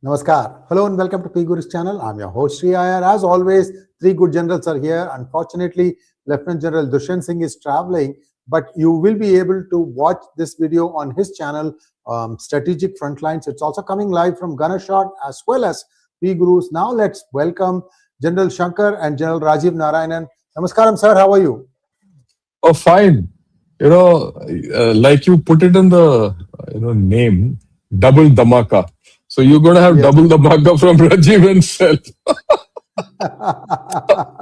Namaskar. Hello and welcome to P Guru's channel. I'm your host Sri Iyer. As always, three good generals are here. Unfortunately, Lt Gen Dushyant Singh is traveling, but you will be able to watch this video on his channel, Strategic Frontlines. It's also coming live from Ganashot as well as P Gurus. Now let's welcome General Shankar and General Rajiv Narayanan. Namaskaram, sir. How are you? Oh, fine. Like you put it in the name, double Dhamaka. So you're going to have double Dhamaka from Rajiv himself.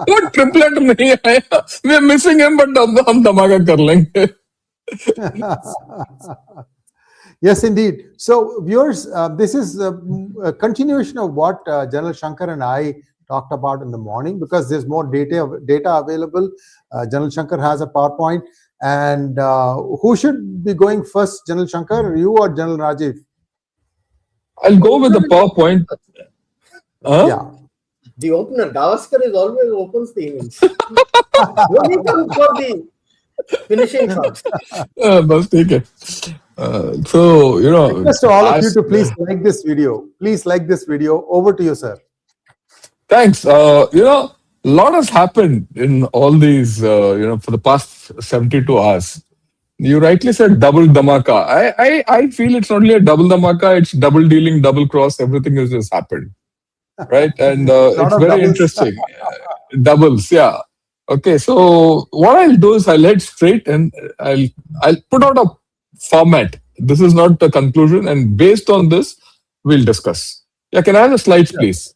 What triplet nahi aaya? We are missing him, but hum Dhamaka kar lenge. Yes, indeed. So, viewers, this is a continuation of what General Shankar and I talked about in the morning, because there's more data available. General Shankar has a PowerPoint. And who should be going first, General Shankar, you or General Rajiv? I'll go with the PowerPoint. Yeah. The opener, Gavaskar, is always opens the innings. Only for the finishing shots. Request to all of you to please like this video. Please like this video. Over to you, sir. Thanks. A lot has happened in all these, for the past 72 hours. You rightly said double Dhamaka. I feel it's not only a double Dhamaka, it's double dealing, double cross, everything has just happened. Right? And it's very interesting. Doubles, yeah. Okay, so what I'll do is I'll head straight and I'll put out a format. This is not the conclusion, and based on this, we'll discuss. Yeah, can I have the slides, please?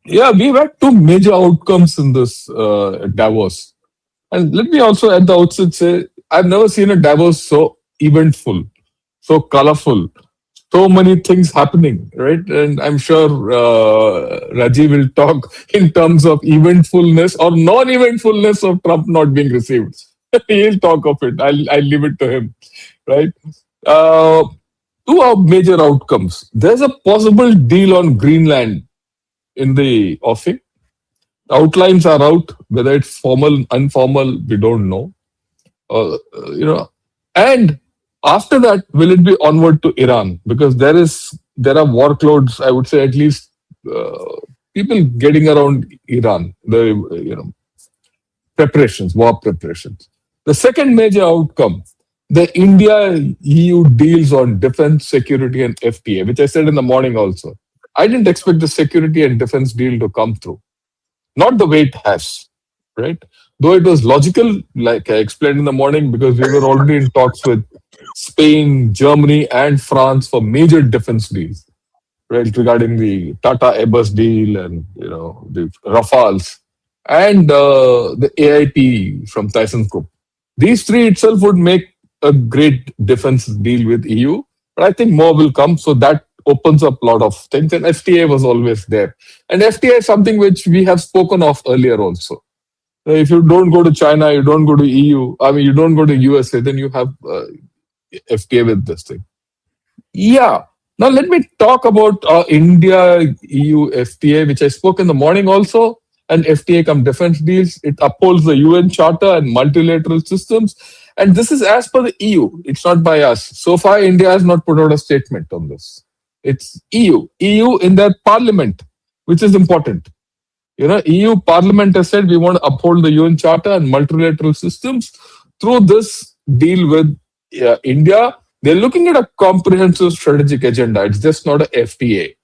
Yeah, we've had two major outcomes in this Davos. And let me also at the outset say, I've never seen a Davos so eventful, so colorful, so many things happening, right? And I'm sure Rajiv will talk in terms of eventfulness or non-eventfulness of Trump not being received. He'll talk of it. I'll leave it to him, right? Two major outcomes. There's a possible deal on Greenland in the offing. Outlines are out, whether it's formal, informal, we don't know. And after that, will it be onward to Iran? Because there are workloads, I would say at least people getting around Iran, the preparations, war preparations. The second major outcome, the India-EU deals on defense, security and FTA, which I said in the morning also. I didn't expect the security and defense deal to come through. Not the way it has, right? Though it was logical, like I explained in the morning, because we were already in talks with Spain, Germany, and France for major defense deals, right? Regarding the Tata Airbus deal and the Rafales and the AIT from ThyssenKrupp. These three itself would make a great defense deal with EU, but I think more will come. So that opens up a lot of things, and FTA was always there. And FTA is something which we have spoken of earlier also. If you don't go to China, you don't go to EU, you don't go to USA, then you have FTA with this thing. Yeah. Now let me talk about India-EU FTA, which I spoke in the morning also, and FTA come defense deals. It upholds the UN Charter and multilateral systems. And this is as per the EU. It's not by us. So far, India has not put out a statement on this. It's EU in their parliament, which is important. EU Parliament has said we want to uphold the UN Charter and multilateral systems through this deal with India. They're looking at a comprehensive strategic agenda. It's just not a FTA.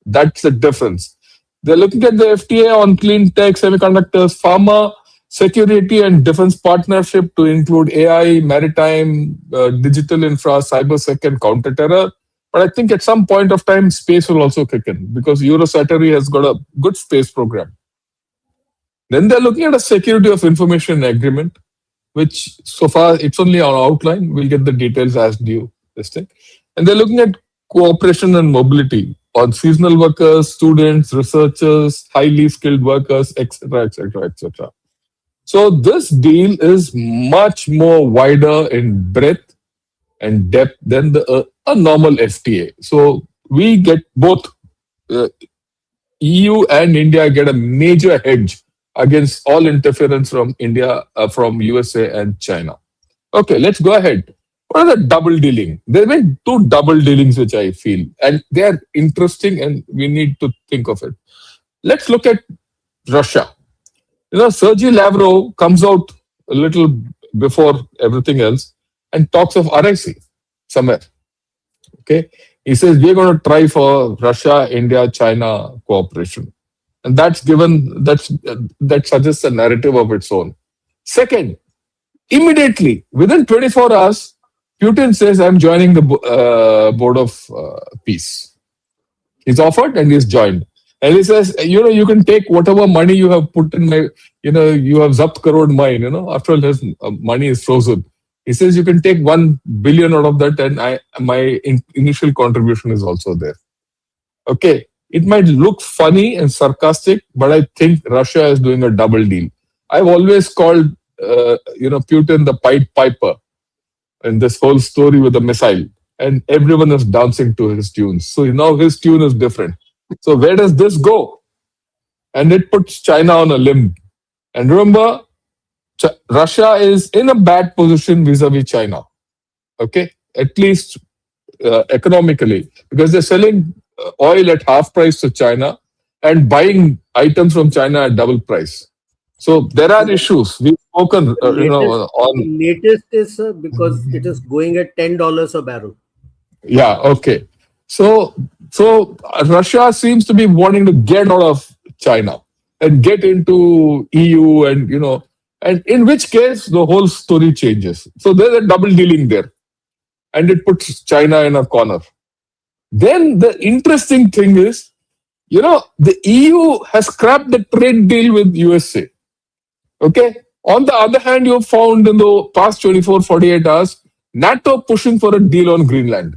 That's the difference. They're looking at the FTA on clean tech, semiconductors, pharma, security and defense partnership to include AI, maritime, digital infra, cybersec and counter-terror. But I think at some point of time, space will also kick in because Eurosatory has got a good space program. Then they're looking at a security of information agreement, which so far it's only on outline. We'll get the details as due this thing. And they're looking at cooperation and mobility on seasonal workers, students, researchers, highly skilled workers, etc., etc., etc. So this deal is much more wider in breadth and depth than a normal FTA. So we get both EU and India get a major hedge against all interference from India, from USA and China. Okay, let's go ahead. What are the double dealing? There have been two double dealings which I feel, and they are interesting, and we need to think of it. Let's look at Russia. Sergei Lavrov comes out a little before everything else and talks of RIC somewhere. Okay, he says we're going to try for Russia, India, China cooperation, and that suggests a narrative of its own. Second, immediately within 24 hours, Putin says, "I'm joining the board of peace." He's offered and he's joined. And he says, you can take whatever money you have put in my, you have zapt crore mine, after all his money is frozen. He says, you can take 1 billion out of that and my initial contribution is also there. Okay. It might look funny and sarcastic, but I think Russia is doing a double deal. I've always called, Putin the Pied Piper in this whole story with the missile. And everyone is dancing to his tunes. So now his tune is different. So where does this go? And it puts China on a limb. And remember, Russia is in a bad position vis-a-vis China. Okay, at least economically, because they're selling oil at half price to China and buying items from China at double price. So there are issues. We've spoken, on. The latest is because it is going at $10 a barrel. Yeah. Okay. So Russia seems to be wanting to get out of China and get into EU, and and in which case the whole story changes. So there's a double dealing there, and it puts China in a corner. Then the interesting thing is, the EU has scrapped the trade deal with USA. Okay. On the other hand, you found in the past 24-48 hours, NATO pushing for a deal on Greenland.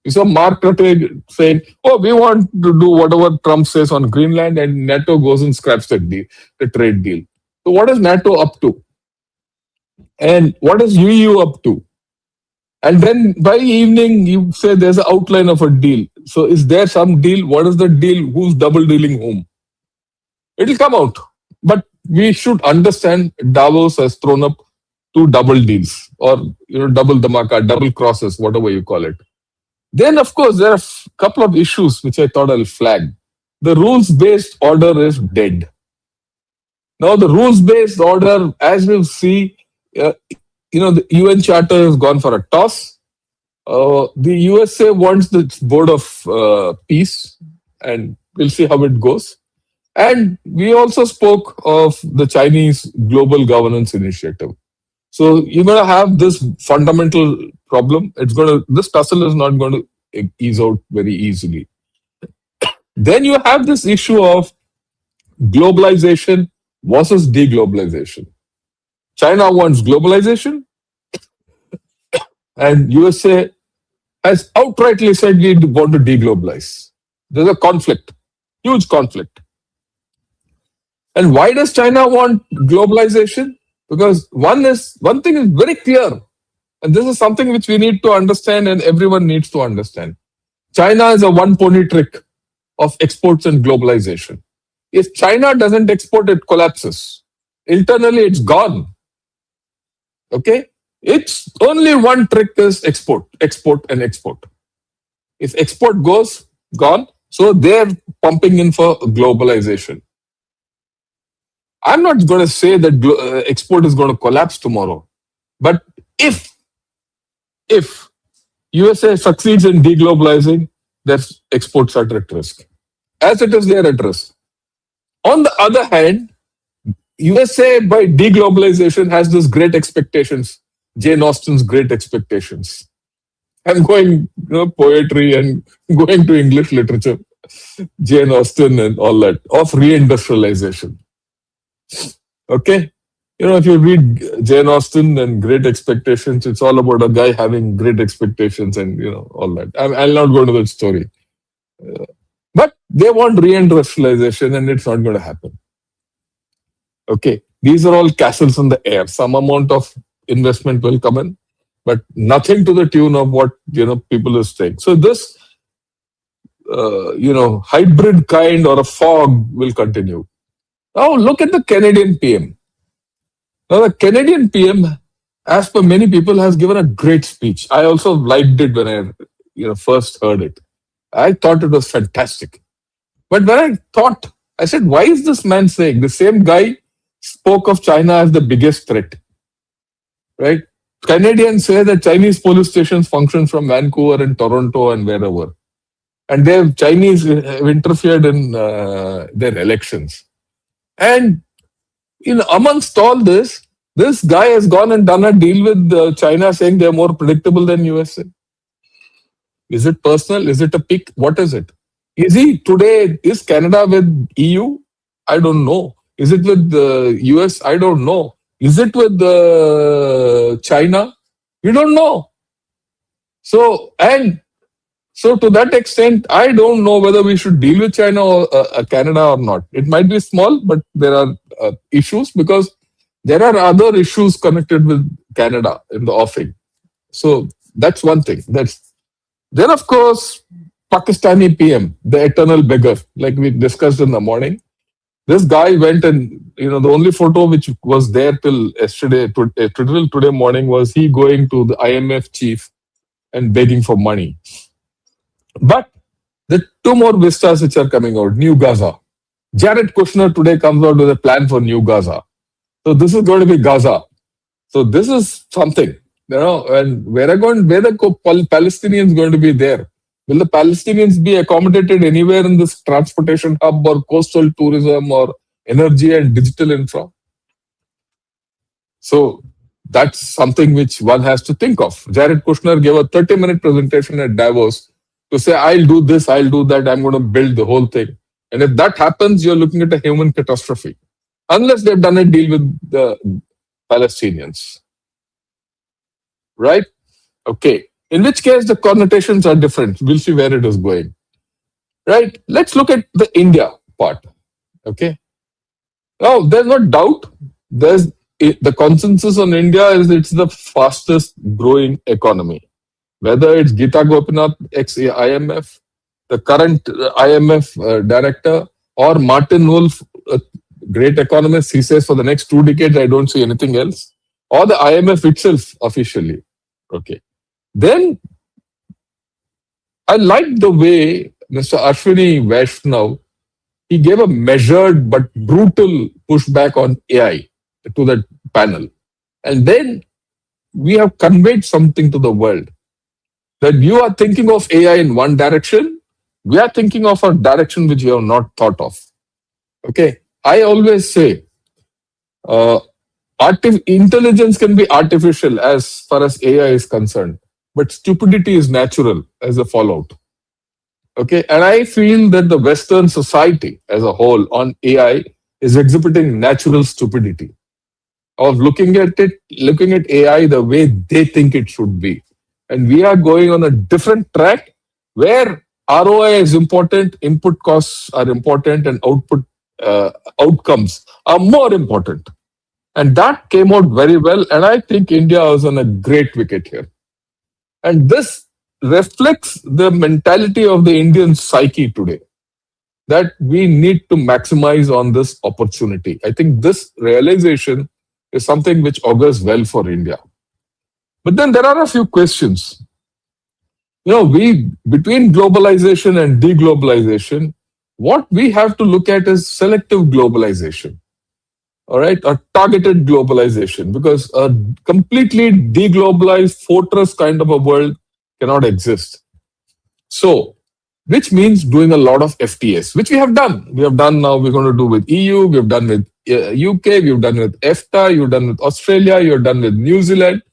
You saw Mark Rutte saying, we want to do whatever Trump says on Greenland, and NATO goes and scraps the trade deal. So what is NATO up to? And what is EU up to? And then by evening, you say there's an outline of a deal. So is there some deal? What is the deal? Who's double dealing whom? It'll come out. But we should understand Davos has thrown up two double deals, or double Dhamaka, double crosses, whatever you call it. Then, of course, there are a couple of issues which I thought I'll flag. The rules-based order is dead. Now, the rules-based order, as we'll see, the UN Charter has gone for a toss. The USA wants the board of peace, and we'll see how it goes. And we also spoke of the Chinese Global Governance Initiative. So you're going to have this fundamental problem. This tussle is not going to ease out very easily. Then you have this issue of globalization versus deglobalization. China wants globalization, and USA has outrightly said we want to deglobalize. There's a conflict, huge conflict. And why does China want globalization? Because one thing is very clear, and this is something which we need to understand and everyone needs to understand. China is a one-pony trick of exports and globalization. If China doesn't export, it collapses. Internally, it's gone. Okay? It's only one trick is export, and export. If export goes, gone, so they're pumping in for globalization. I'm not going to say that export is going to collapse tomorrow. But if USA succeeds in deglobalizing, their exports are at risk. As it is, they are at risk. On the other hand, USA by deglobalization has this great expectations. Jane Austen's great expectations. I'm going poetry and going to English literature. Jane Austen and all that of reindustrialization. Okay, if you read Jane Austen and Great Expectations, it's all about a guy having great expectations and all that. I'll not go into that story, but they want reindustrialization, and it's not going to happen. Okay, these are all castles in the air. Some amount of investment will come in, but nothing to the tune of what people are saying. So this hybrid kind or a fog will continue. Now look at the Canadian PM. Now the Canadian PM as per many people, has given a great speech. I also liked it when I first heard it. I thought it was fantastic. But when I said, why is this man saying? The same guy spoke of China as the biggest threat, right? Canadians say that Chinese police stations function from Vancouver and Toronto and wherever. And Chinese have interfered in their elections. And amongst all this guy has gone and done a deal with China saying they're more predictable than USA. Is it personal? Is it a pick? What is it? Is Canada with EU? I don't know. Is it with the US? I don't know. Is it with China? We don't know. So to that extent, I don't know whether we should deal with China or Canada or not. It might be small, but there are issues because there are other issues connected with Canada in the offing. So that's one thing. Then, of course, Pakistani PM, the eternal beggar, like we discussed in the morning. This guy went and, the only photo which was there till today morning was he going to the IMF chief and begging for money. But the two more vistas which are coming out, New Gaza. Jared Kushner today comes out with a plan for New Gaza. So this is going to be Gaza. So this is something, and where are the Palestinians going to be there? Will the Palestinians be accommodated anywhere in this transportation hub or coastal tourism or energy and digital infra? So that's something which one has to think of. Jared Kushner gave a 30-minute presentation at Davos to say, I'll do this, I'll do that, I'm going to build the whole thing. And if that happens, you're looking at a human catastrophe. Unless they've done a deal with the Palestinians. Right? Okay. In which case, the connotations are different. We'll see where it is going. Right? Let's look at the India part. Okay. Now, there's no doubt. The consensus on India is it's the fastest growing economy. Whether it's Geeta Gopinath, ex-IMF, the current IMF director, or Martin Wolf, a great economist, he says for the next 2 decades, I don't see anything else. Or the IMF itself officially. Okay. Then I like the way Mr. Ashwini Vaishnav, he gave a measured but brutal pushback on AI to that panel. And then we have conveyed something to the world that you are thinking of AI in one direction, we are thinking of a direction which you have not thought of. Okay. I always say, intelligence can be artificial as far as AI is concerned, but stupidity is natural as a fallout. Okay, and I feel that the Western society as a whole on AI is exhibiting natural stupidity of looking at AI the way they think it should be. And we are going on a different track where ROI is important, input costs are important, and outcomes are more important. And that came out very well. And I think India was on a great wicket here. And this reflects the mentality of the Indian psyche today, that we need to maximize on this opportunity. I think this realization is something which augurs well for India. But then there are a few questions. Between globalization and deglobalization, what we have to look at is selective globalization. All right, a targeted globalization, because a completely deglobalized fortress kind of a world cannot exist. So, which means doing a lot of FTAs, which we have done. We have done now, we're going to do with EU, we've done with UK, we've done with EFTA, you've done with Australia, you've done with New Zealand,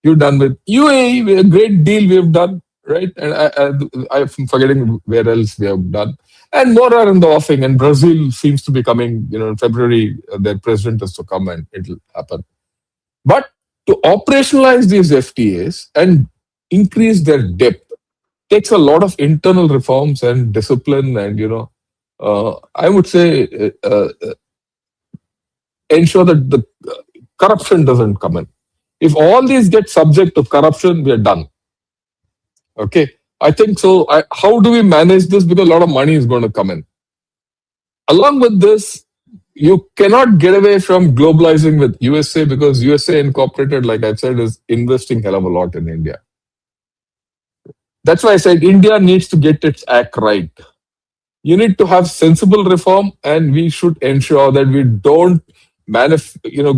you've done with UAE, a great deal we have done, right? And I'm forgetting where else we have done. And more are in the offing, and Brazil seems to be coming, in February, their president has to come and it'll happen. But to operationalize these FTAs and increase their depth takes a lot of internal reforms and discipline and, I would say, ensure that the corruption doesn't come in. If all these get subject to corruption, we are done. Okay. I think so. How do we manage this? Because a lot of money is going to come in. Along with this, you cannot get away from globalizing with USA because USA Incorporated, like I said, is investing hell of a lot in India. That's why I said India needs to get its act right. You need to have sensible reform, and we should ensure that we don't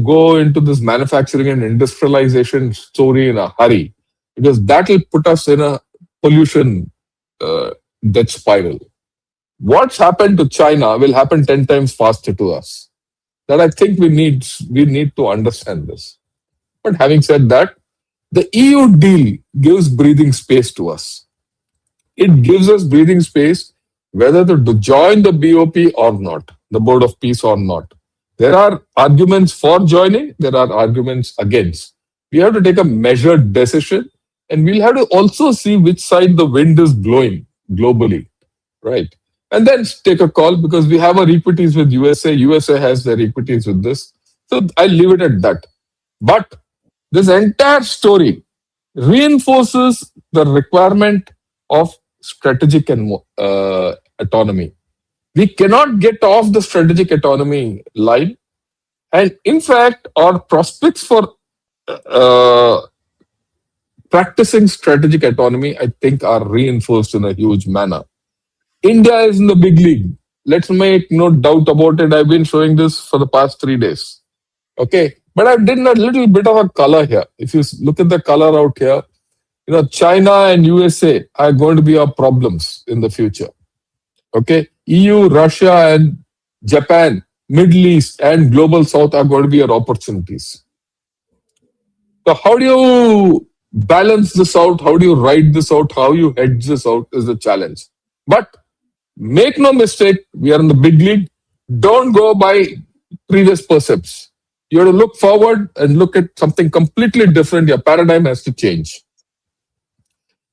go into this manufacturing and industrialization story in a hurry, because that will put us in a pollution death spiral. What's happened to China will happen 10 times faster to us. That I think we need to understand this. But having said that, the EU deal gives breathing space to us. It gives us breathing space whether to join the BOP or not, the Board of Peace or not. There are arguments for joining, there are arguments against. We have to take a measured decision, and we'll have to also see which side the wind is blowing globally, right? And then take a call, because we have our equities with USA. USA has their equities with this. So I'll leave it at that. But this entire story reinforces the requirement of strategic and autonomy. We cannot get off the strategic autonomy line. And in fact, our prospects for uh, practicing strategic autonomy, I think, are reinforced in a huge manner. India is in the big league. Let's make no doubt about it. I've been showing this for the past 3 days. Okay. But I've done a little bit of a color here. If you look at the color out here, China and USA are going to be our problems in the future. Okay. EU, Russia, and Japan, Middle East, and Global South are going to be our opportunities. So how do you balance this out? How do you ride this out? How you hedge this out is the challenge. But make no mistake, we are in the big league. Don't go by previous percepts. You have to look forward and look at something completely different. Your paradigm has to change.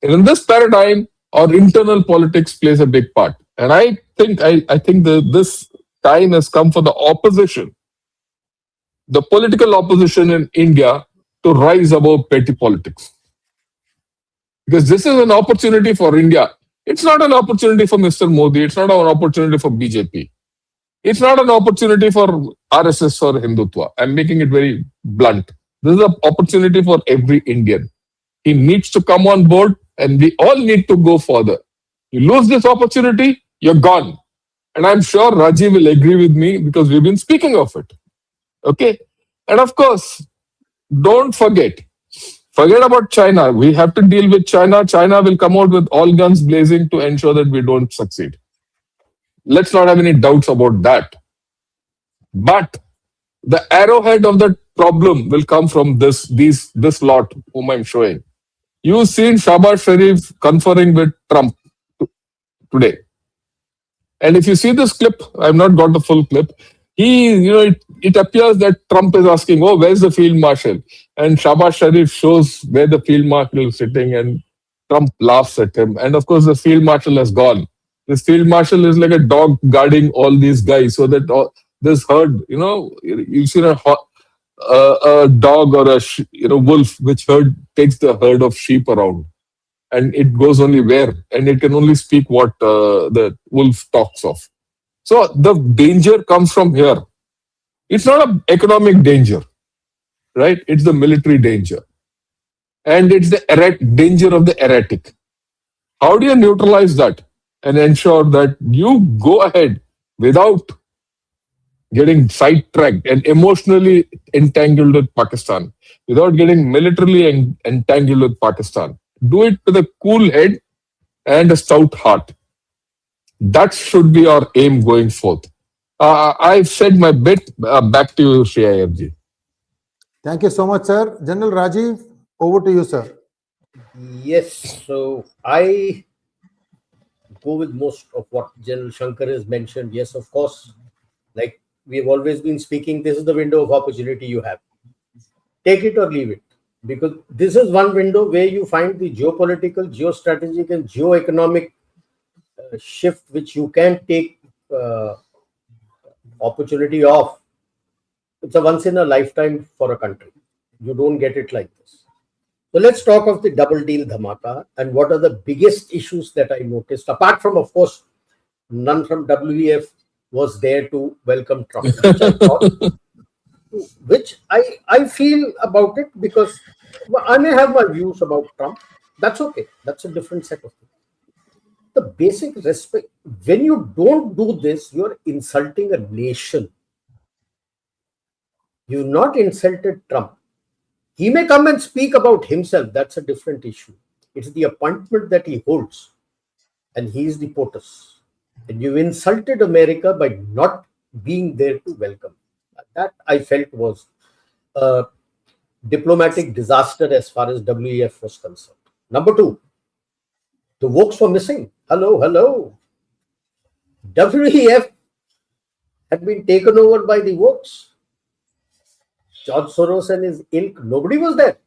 And in this paradigm, our internal politics plays a big part. And I think this time has come for the opposition, the political opposition in India, to rise above petty politics. Because this is an opportunity for India. It's not an opportunity for Mr. Modi. It's not an opportunity for BJP. It's not an opportunity for RSS or Hindutva. I'm making it very blunt. This is an opportunity for every Indian. He needs to come on board, and we all need to go further. You lose this opportunity, you're gone. And I'm sure Rajiv will agree with me, because we've been speaking of it. Okay? And of course, don't forget about China. We have to deal with China. China will come out with all guns blazing to ensure that we don't succeed. Let's not have any doubts about that. But the arrowhead of the problem will come from this lot whom I'm showing. You've seen Shahbaz Sharif conferring with Trump today. And if you see this clip, I've not got the full clip. It appears that Trump is asking, "Oh, where's the field marshal?" And Shahbaz Sharif shows where the field marshal is sitting, and Trump laughs at him. And of course, the field marshal has gone. This field marshal is like a dog guarding all these guys, so that this herd, you've seen a dog or a wolf which takes the herd of sheep around, and it goes only where, and it can only speak what the wolf talks of. So the danger comes from here. It's not an economic danger, right? It's the military danger. And it's the danger of the erratic. How do you neutralize that and ensure that you go ahead without getting sidetracked and emotionally entangled with Pakistan, without getting militarily entangled with Pakistan? Do it with a cool head and a stout heart. That should be our aim going forth. I've said my bit. Back to you, Shri Ayerji. Thank you so much, sir. General Rajiv, over to you, sir. Yes, so I go with most of what General Shankar has mentioned. Yes, of course, like we've always been speaking, this is the window of opportunity you have. Take it or leave it, because this is one window where you find the geopolitical, geostrategic, and geoeconomic shift which you can take opportunity of. It's a once in a lifetime for a country. You don't get it like this. So let's talk of the double deal Dhamaka and what are the biggest issues that I noticed, apart from, of course, none from WEF, was there to welcome Trump, which I feel about it, because I may have my views about Trump. That's okay. That's a different set of things. The basic respect, when you don't do this, you're insulting a nation. You've not insulted Trump. He may come and speak about himself. That's a different issue. It's the appointment that he holds, and he is the POTUS. And you insulted America by not being there to welcome. That I felt was a diplomatic disaster as far as WEF was concerned. Number two, the wokes were missing. Hello. WEF had been taken over by the wokes. George Soros and his ilk, nobody was there.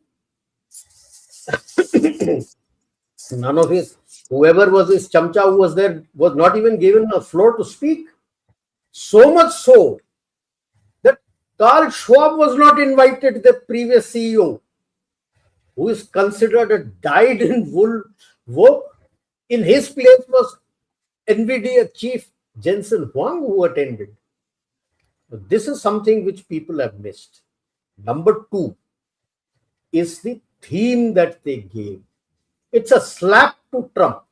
None of his, whoever was his chamcha who was there, was not even given a floor to speak. So much so that Carl Schwab was not invited, the previous CEO, who is considered a dyed-in-wool woke. In his place was NVIDIA chief Jensen Huang, who attended. This is something which people have missed. Number two is the theme that they gave. It's a slap to Trump.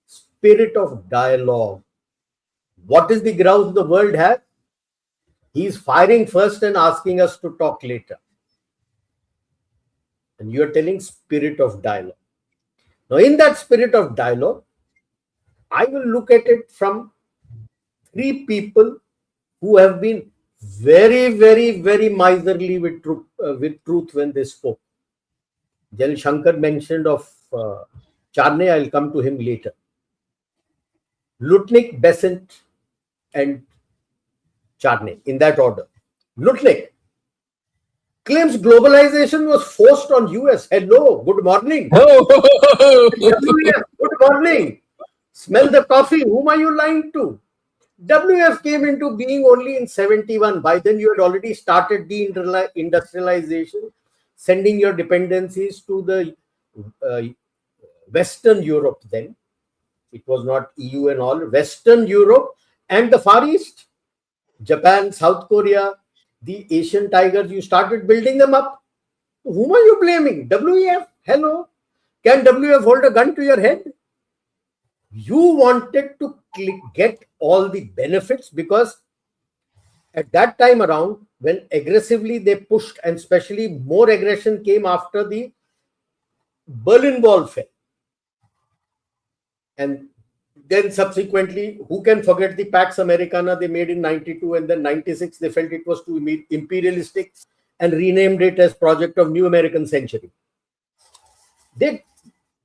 Spirit of dialogue. What is the grouse the world has? He's firing first and asking us to talk later. And you're telling spirit of dialogue. Now, in that spirit of dialogue, I will look at it from three people who have been very miserly with truth when they spoke. Gen Shankar mentioned of Charney. I'll come to him later. Lutnick, Besant, and Charney, in that order. Lutnick claims globalization was forced on US. Hello, good morning. WF, good morning. Smell the coffee. Whom are you lying to? WF came into being only in 71. By then, you had already started the industrialization, sending your dependencies to the Western Europe then. It was not EU and all. Western Europe and the Far East. Japan, South Korea, the Asian tigers, you started building them up. Whom are you blaming? WF? Hello? Can WF hold a gun to your head? You wanted to get all the benefits, because at that time around, when aggressively they pushed, and especially more aggression came after the Berlin Wall fell. And then subsequently, who can forget the Pax Americana they made in 92, and then 96, they felt it was too imperialistic and renamed it as Project of New American Century. They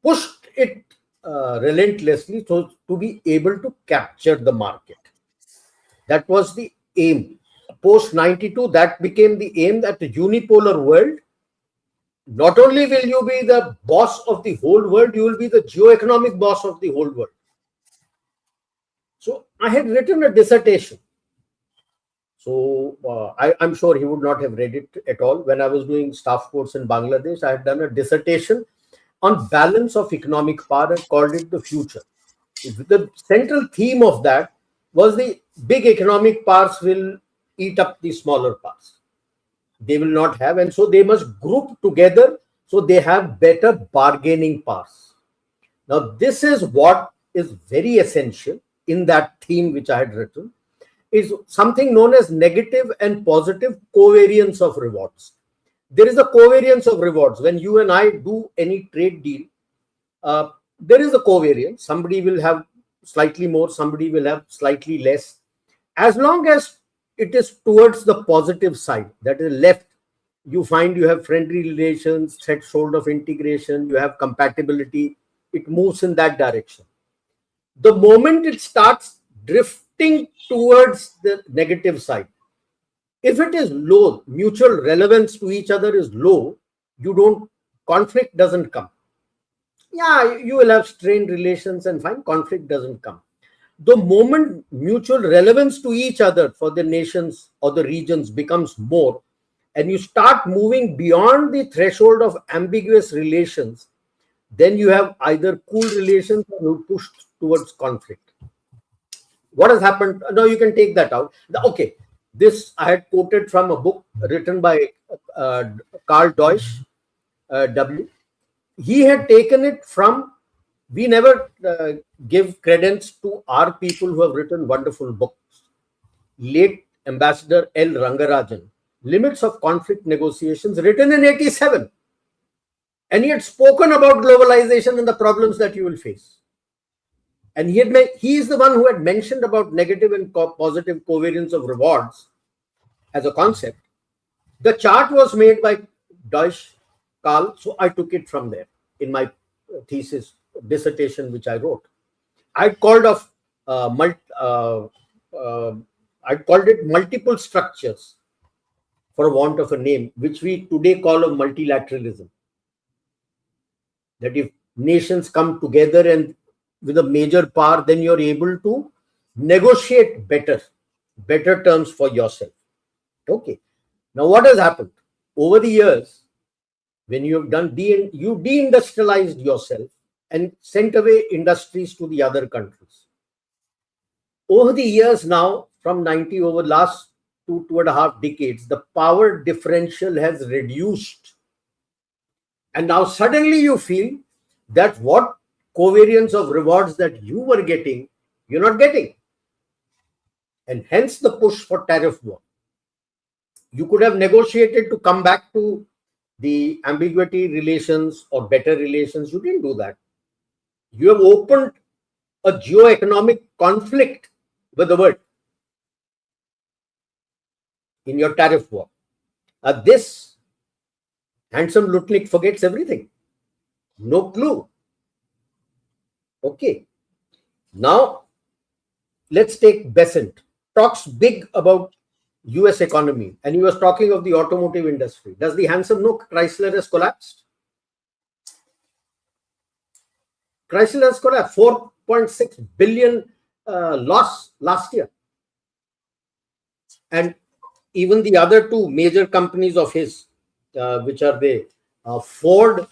pushed it relentlessly to be able to capture the market. That was the aim. Post 92, that became the aim, that the unipolar world, not only will you be the boss of the whole world, you will be the geo-economic boss of the whole world. So I had written a dissertation. So I'm sure he would not have read it at all. When I was doing staff course in Bangladesh, I had done a dissertation on balance of economic power and called it the future. The central theme of that was the big economic powers will eat up the smaller powers. They will not have, and so they must group together so they have better bargaining powers. Now, this is what is very essential in that theme which I had written, is something known as negative and positive covariance of rewards. There is a covariance of rewards. When you and I do any trade deal, there is a covariance. Somebody will have slightly more, somebody will have slightly less. As long as it is towards the positive side, that is left, you find you have friendly relations, threshold of integration, you have compatibility, it moves in that direction. The moment it starts drifting towards the negative side, if it is low, mutual relevance to each other is low, conflict doesn't come. Yeah, you will have strained relations and fine, conflict doesn't come. The moment mutual relevance to each other for the nations or the regions becomes more, and you start moving beyond the threshold of ambiguous relations, then you have either cool relations or you push towards conflict. What has happened? No, you can take that out. Okay, this I had quoted from a book written by uh, Carl Deutsch, W. He had taken it from. We never give credence to our people who have written wonderful books. Late Ambassador L. Rangarajan, Limits of Conflict Negotiations, written in 87. And he had spoken about globalization and the problems that you will face. And he is the one who had mentioned about negative and positive covariance of rewards as a concept. The chart was made by Deutsch, Karl, so I took it from there in my thesis dissertation, which I wrote. I'd called it multiple structures, for want of a name, which we today call a multilateralism. That if nations come together and with a major power, then you're able to negotiate better terms for yourself. Okay. Now, what has happened over the years? When you have done you deindustrialized yourself and sent away industries to the other countries. Over the years now, from 90 over last 2.5 decades, the power differential has reduced. And now suddenly you feel that what covariance of rewards that you were getting, you're not getting. And hence the push for tariff war. You could have negotiated to come back to the ambiguity relations or better relations. You didn't do that. You have opened a geo-economic conflict with the world in your tariff war. This handsome Lutnik forgets everything. No clue. Okay. Now, let's take Besant. Talks big about US economy, and he was talking of the automotive industry. Does the handsome know Chrysler has collapsed? Chrysler has collapsed. 4.6 billion loss last year. And even the other two major companies of his, which are the Ford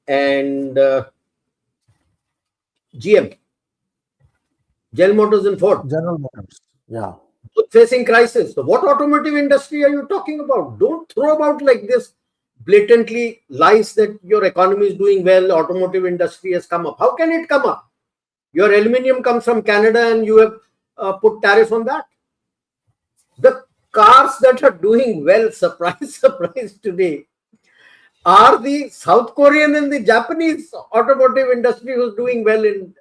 and GM, General Motors and Ford. General Motors, yeah. Facing crisis. So what automotive industry are you talking about? Don't throw about like this blatantly lies that your economy is doing well, automotive industry has come up. How can it come up? Your aluminum comes from Canada and you have put tariff on that. The cars that are doing well, surprise, surprise today, are the South Korean and the Japanese automotive industry who's doing well in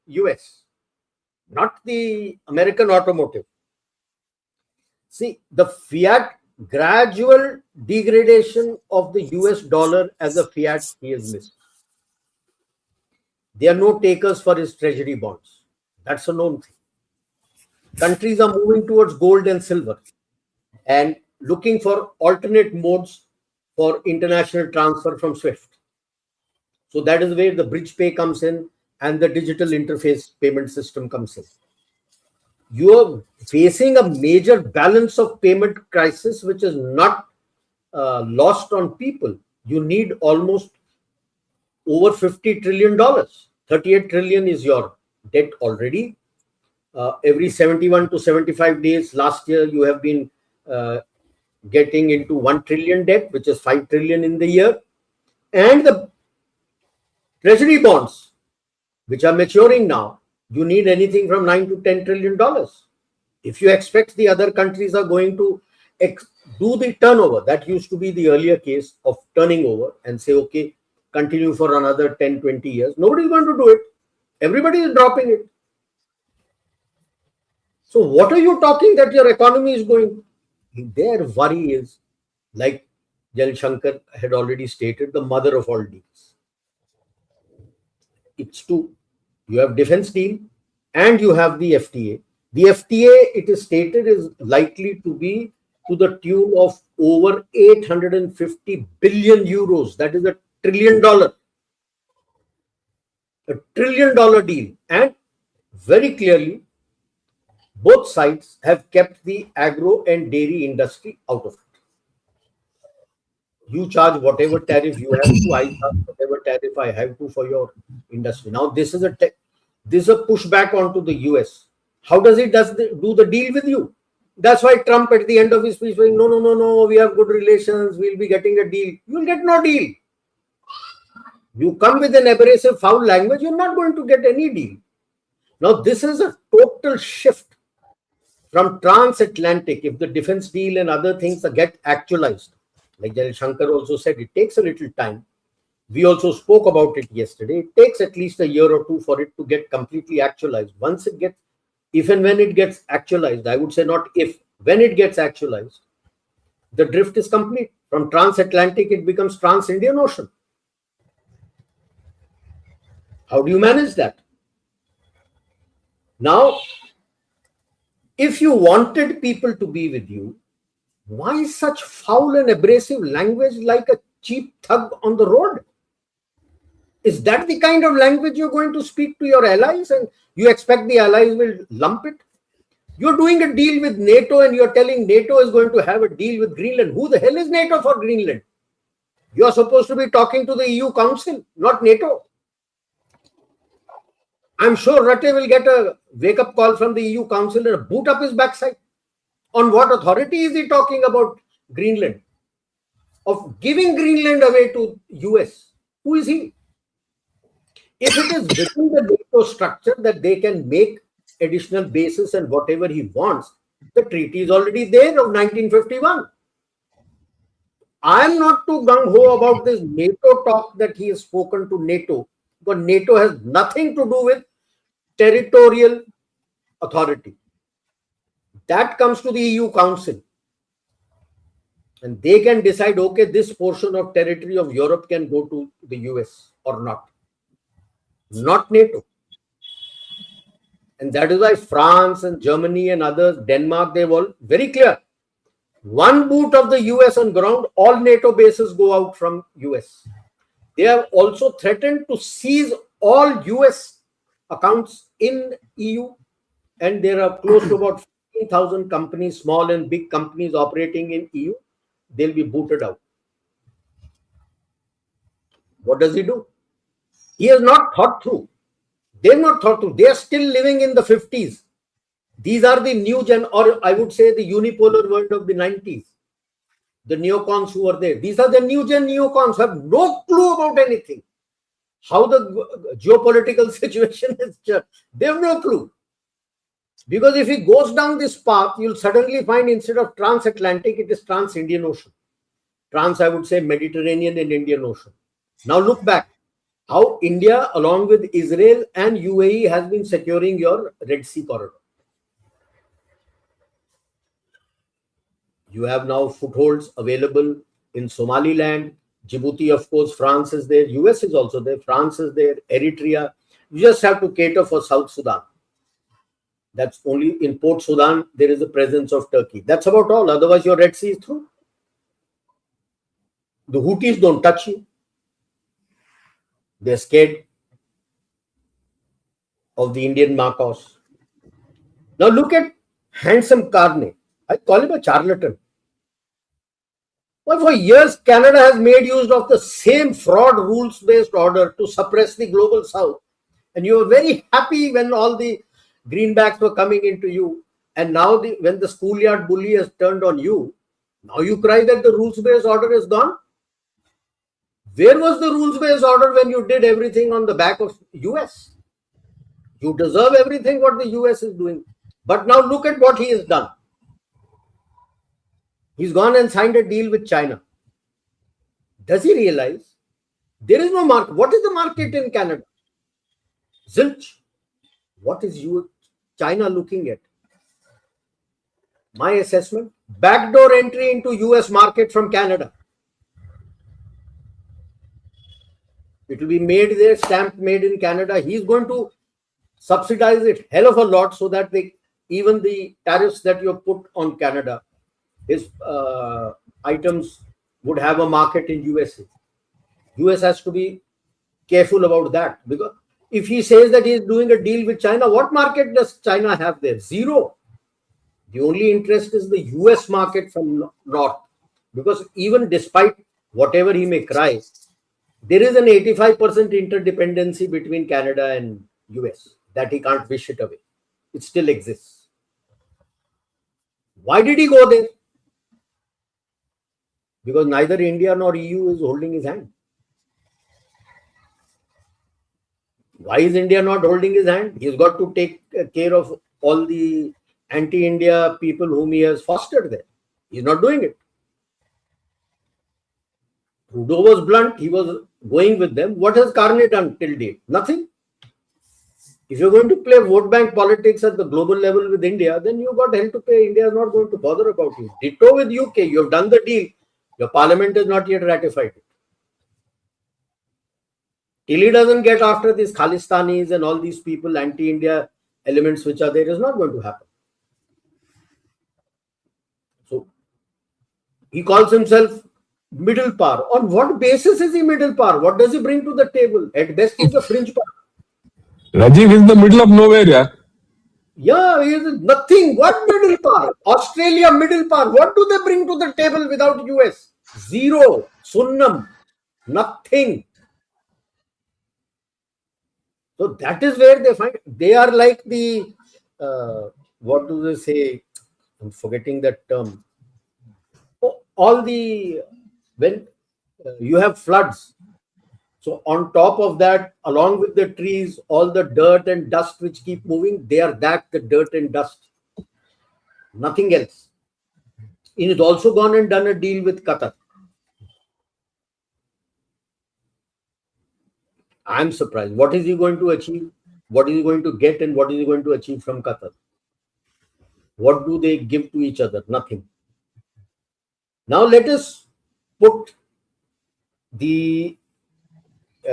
US, not the American automotive. See, the fiat gradual degradation of the US dollar as a fiat he has missed. There are no takers for his treasury bonds. That's a known thing. Countries are moving towards gold and silver and looking for alternate modes for international transfer from SWIFT. So that is where the bridge pay comes in and the digital interface payment system comes in. You are facing a major balance of payment crisis, which is not lost on people. You need almost over $50 trillion. 38 trillion is your debt already. Every 71 to 75 days last year, you have been getting into 1 trillion debt, which is 5 trillion in the year. And the treasury bonds, which are maturing now, you need anything from 9 to 10 trillion dollars. If you expect the other countries are going to do the turnover, that used to be the earlier case of turning over and say, okay, continue for another 10, 20 years. Nobody is going to do it. Everybody is dropping it. So what are you talking that your economy is going? Their worry is, like Gen Shankar had already stated, the mother of all deals. It's two. You have defense deal and you have the FTA. The FTA, it is stated, is likely to be to the tune of over 850 billion euros. That is $1 trillion. $1 trillion deal. And very clearly, both sides have kept the agro and dairy industry out of it. You charge whatever tariff you have to, I charge whatever tariff I have to for your industry. Now, this is a pushback onto the US. How does he do the deal with you? That's why Trump at the end of his speech saying, no, we have good relations, we'll be getting a deal. You'll get no deal. You come with an abrasive, foul language, you're not going to get any deal. Now, this is a total shift from transatlantic. If the defense deal and other things get actualized, like General Shankar also said, it takes a little time. We also spoke about it yesterday. It takes at least a year or two for it to get completely actualized. Once it gets, if and when it gets actualized, I would say not if, when it gets actualized, the drift is complete. From transatlantic, it becomes trans-Indian Ocean. How do you manage that? Now, if you wanted people to be with you, why such foul and abrasive language like a cheap thug on the road? Is that the kind of language you're going to speak to your allies and you expect the allies will lump it? You're doing a deal with NATO and you're telling NATO is going to have a deal with Greenland. Who the hell is NATO for Greenland? You're supposed to be talking to the EU Council, not NATO. I'm sure Rutte will get a wake-up call from the EU Council and boot up his backside. On what authority is he talking about Greenland? Of giving Greenland away to US? Who is he? If it is within the NATO structure that they can make additional bases and whatever he wants, the treaty is already there of 1951. I am not too gung-ho about this NATO talk that he has spoken to NATO, because NATO has nothing to do with territorial authority. That comes to the EU Council. And they can decide, okay, this portion of territory of Europe can go to the US or not. Not NATO. And that is why France and Germany and others, Denmark, they've all very clear. One boot of the US on ground, all NATO bases go out from US. They have also threatened to seize all US accounts in EU, and there are close to about 15,000 companies, small and big companies operating in EU. They'll be booted out. What does he do? He has not thought through. They've not thought through. They are still living in the 50s. These are the new gen, or I would say the unipolar world of the 90s. The neocons who are there. These are the new gen neocons who have no clue about anything. How the geopolitical situation is just. They have no clue. Because if he goes down this path, you'll suddenly find instead of transatlantic, it is trans-Indian Ocean. Trans, I would say, Mediterranean and Indian Ocean. Now look back. How India, along with Israel and UAE, has been securing your Red Sea corridor. You have now footholds available in Somaliland, Djibouti, of course, France is there, US is also there, France is there, Eritrea. You just have to cater for South Sudan. That's only in Port Sudan, there is a presence of Turkey. That's about all. Otherwise, your Red Sea is through. The Houthis don't touch you. They're scared of the Indian Marcos. Now look at handsome Carney. I call him a charlatan. Well, for years, Canada has made use of the same fraud rules-based order to suppress the global south. And you were very happy when all the greenbacks were coming into you. And now when the schoolyard bully has turned on you, now you cry that the rules-based order is gone. Where was the rules-based order when you did everything on the back of US? You deserve everything what the US is doing. But now look at what he has done. He's gone and signed a deal with China. Does he realize there is no market? What is the market in Canada? Zilch. What is China looking at? My assessment, backdoor entry into US market from Canada. It will be made there, stamped made in Canada. He's going to subsidize it hell of a lot so that even the tariffs that you have put on Canada, his items would have a market in USA. US has to be careful about that, because if he says that he is doing a deal with China, what market does China have there? Zero. The only interest is the US market from north, because even despite whatever he may cry, there is an 85% interdependency between Canada and US that he can't wish it away. it still exists. Why did he go there? Because neither India nor EU is holding his hand. Why is India not holding his hand? He's got to take care of all the anti-India people whom he has fostered there. He's not doing it. Trudeau was blunt. He was going with them. What has Carney done till date? Nothing. If you're going to play vote bank politics at the global level with India, then you've got hell to pay. India is not going to bother about you. Ditto with UK. You have done the deal. Your parliament has not yet ratified it. Till he doesn't get after these Khalistanis and all these people, anti-India elements which are there, is not going to happen. So he calls himself middle power. On what basis is he middle power? What does he bring to the table? At best, he's a fringe power. Rajiv is in the middle of nowhere, yeah. Yeah, he is nothing. What middle power? Australia middle power. What do they bring to the table without US? Zero. Sunnam. Nothing. So that is where they find, they are like the, what do they say? I'm forgetting that term. All the, when you have floods, so on top of that, along with the trees, all the dirt and dust which keep moving, they are that, the dirt and dust. Nothing else. He has also gone and done a deal with Qatar. I'm surprised. What is he going to achieve? What is he going to get, and what is he going to achieve from Qatar? What do they give to each other? Nothing. Now let us put the,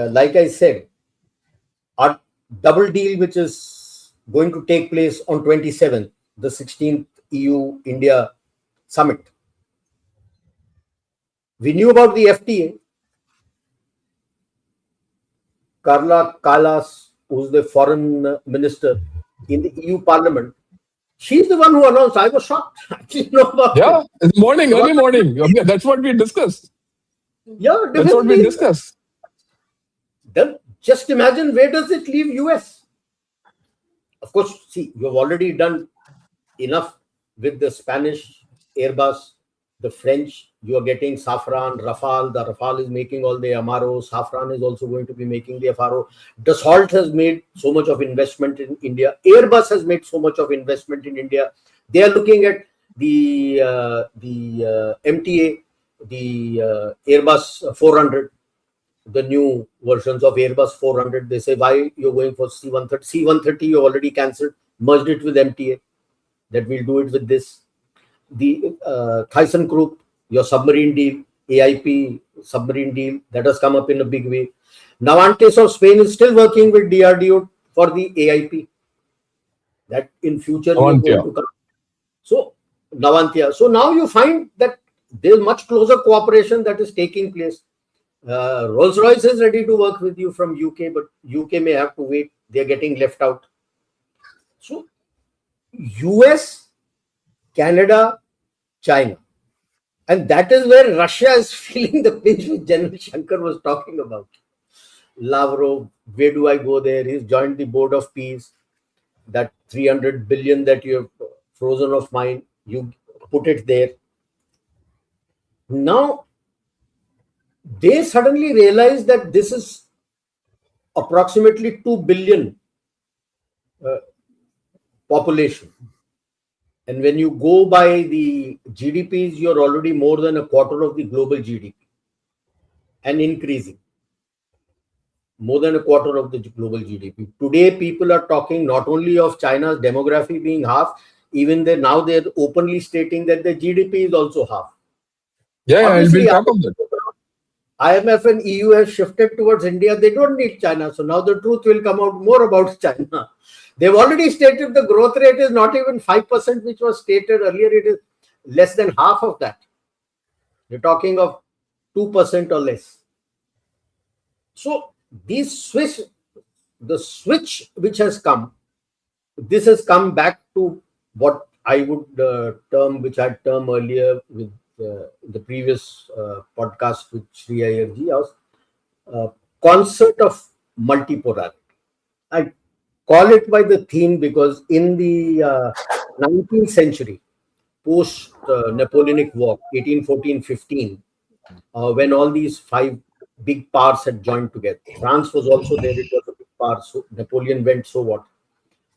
like I said, our double deal which is going to take place on 27th, the 16th EU-India summit. We knew about the FTA. Carla Kallas, who's the foreign minister in the EU Parliament, she's the one who announced. I was shocked. I didn't know about Yeah, it. it's morning, early morning. Okay, that's what we discussed. Yeah, That's what we discussed. Then just imagine, where does it leave US? Of course, see, you have already done enough with the Spanish Airbus, the French. You are getting Safran, Rafale. The Rafale is making all the MRO. Safran is also going to be making the FRO. Dassault has made so much of investment in India. Airbus has made so much of investment in India. They are looking at the MTA, the Airbus 400, the new versions of Airbus 400. They say, why you're going for C-130? C-130 you already cancelled, merged it with MTA. That we'll do it with this. The ThyssenKrupp, your submarine deal, AIP submarine deal, that has come up in a big way. Navantis of Spain is still working with DRDO for the AIP. That in future we are going to come. So Navantia. So now you find that there is much closer cooperation that is taking place. Rolls-Royce is ready to work with you from UK, but UK may have to wait. They are getting left out. So US, Canada, China. And that is where Russia is feeling the pinch which General Shankar was talking about. Lavrov, where do I go there? He's joined the Board of Peace. That 300 billion that you have frozen of mine, you put it there. Now, they suddenly realize that this is approximately 2 billion population. And when you go by the GDPs, you're already more than a quarter of the global GDP and increasing. More than a quarter of the global GDP. Today, people are talking not only of China's demography being half, even now they're openly stating that the GDP is also half. Yeah, obviously, we'll talk of that. IMF and EU have shifted towards India. They don't need China. So now the truth will come out more about China. They've already stated the growth rate is not even 5%, which was stated earlier. It is less than half of that. You're talking of 2% or less. So the switch which has come, this has come back to what I would term, which I termed earlier with the previous podcast with Sri Ayerji, concept of multipolarity. call it by the theme because in the 19th century, post Napoleonic War, 1814-15, when all these five big powers had joined together. France was also there, it was a big power, so Napoleon went, so what?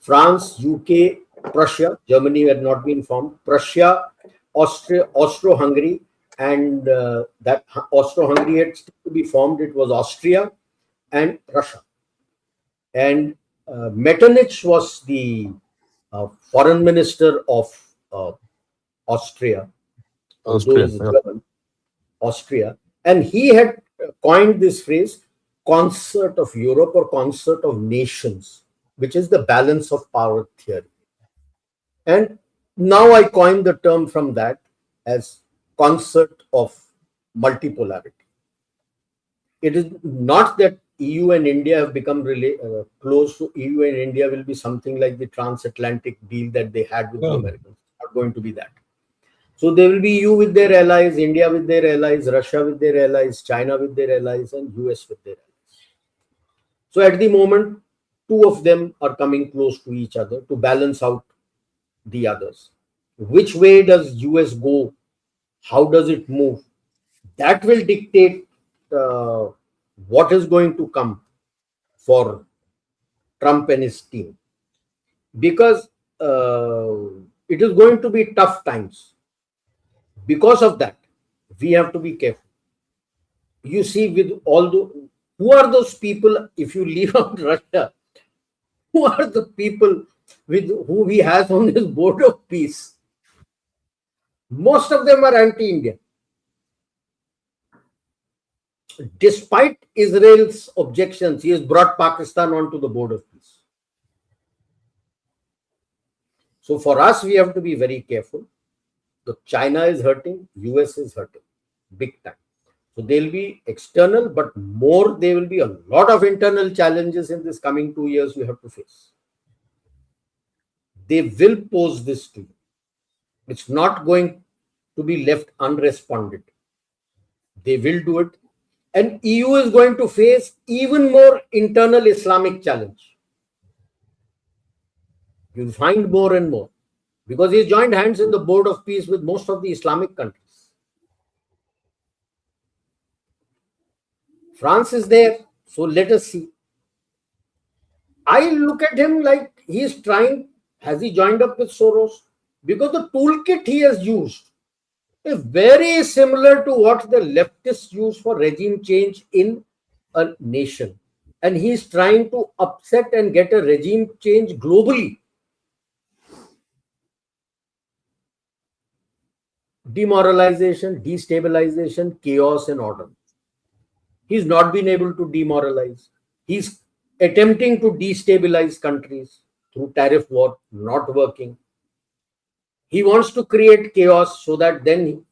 France, UK, Prussia, Germany had not been formed, Prussia, Austria, Austro-Hungary, and that Austro-Hungary had still to be formed. It was Austria and Russia. And Metternich was the foreign minister of Austria, although Austria. he's German, Austria, and he had coined this phrase, concert of Europe or concert of nations, which is the balance of power theory. And now I coined the term from that as concert of multipolarity. It is not that EU and India have become really close to. EU and India will be something like the transatlantic deal that they had with the Americans. It's not going to be that. So there will be EU with their allies, India with their allies, Russia with their allies, China with their allies, and US with their allies. So at the moment, two of them are coming close to each other to balance out the others. Which way does US go? How does it move? That will dictate what is going to come for Trump and his team. Because it is going to be tough times. Because of that, we have to be careful. You see, with all the, who are those people, if you leave out Russia, who are the people with who he has on his board of peace? Most of them are anti-Indian. Despite Israel's objections, he has brought Pakistan onto the board of peace. So for us, we have to be very careful. So China is hurting, US is hurting, big time. So they'll be external, but more there will be a lot of internal challenges in this coming 2 years we have to face. They will pose this to you. It's not going to be left unresponded. They will do it. And EU is going to face even more internal Islamic challenge. You'll find more and more. Because he joined hands in the board of peace with most of the Islamic countries. France is there, so let us see. I look at him like he's trying, has he joined up with Soros? Because the toolkit he has used is very similar to what the leftists use for regime change in a nation. And he's trying to upset and get a regime change globally. Demoralization, destabilization, chaos and order. He's not been able to demoralize. He's attempting to destabilize countries through tariff war, not working. He wants to create chaos so that then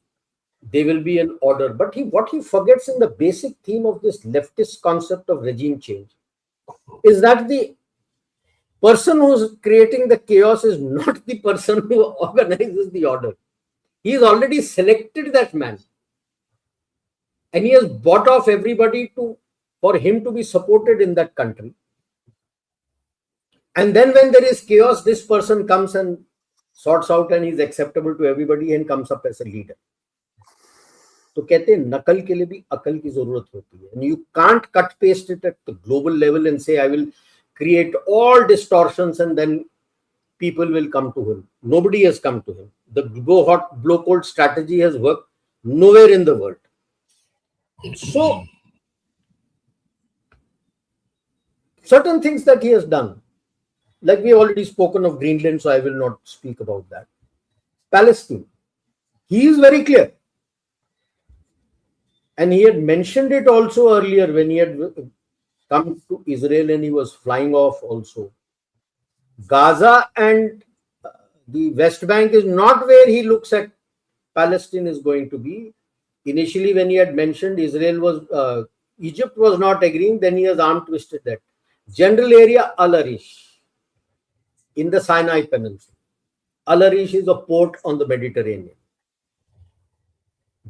there will be an order. But what he forgets in the basic theme of this leftist concept of regime change is that the person who's creating the chaos is not the person who organizes the order. He's already selected that man. And he has bought off everybody for him to be supported in that country. And then when there is chaos, this person comes and sorts out and he's acceptable to everybody and comes up as a leader. तो कहते हैं नकल के लिए भी अकल की जरूरत होती है. And you can't cut paste it at the global level and say I will create all distortions and then people will come to him. Nobody has come to him. The blow hot, blow cold strategy has worked nowhere in the world. So, certain things that he has done, like we already spoken of Greenland, so I will not speak about that. Palestine, he is very clear. And he had mentioned it also earlier when he had come to Israel and he was flying off also. Gaza and the West Bank is not where he looks at Palestine is going to be. Initially, when he had mentioned Egypt was not agreeing, then he has arm twisted that. General area, Al Arish, in the Sinai Peninsula. Al Arish is a port on the Mediterranean.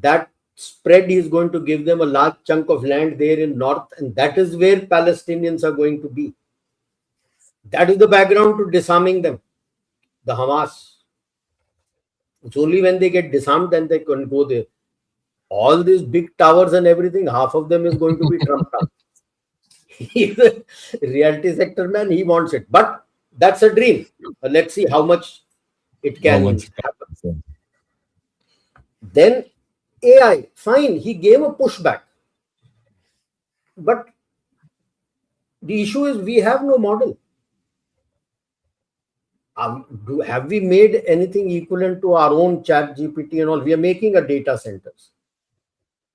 That spread is going to give them a large chunk of land there in north, and that is where Palestinians are going to be. That is the background to disarming them, the Hamas. It's only when they get disarmed then they can go there. All these big towers and everything, half of them is going to be Trump Tower. He's a reality sector man, he wants it. But that's a dream. Let's see how much it How can much? happen. Then AI, fine, he gave a pushback. But the issue is we have no model. Have we made anything equivalent to our own chat GPT and all? We are making a data centers.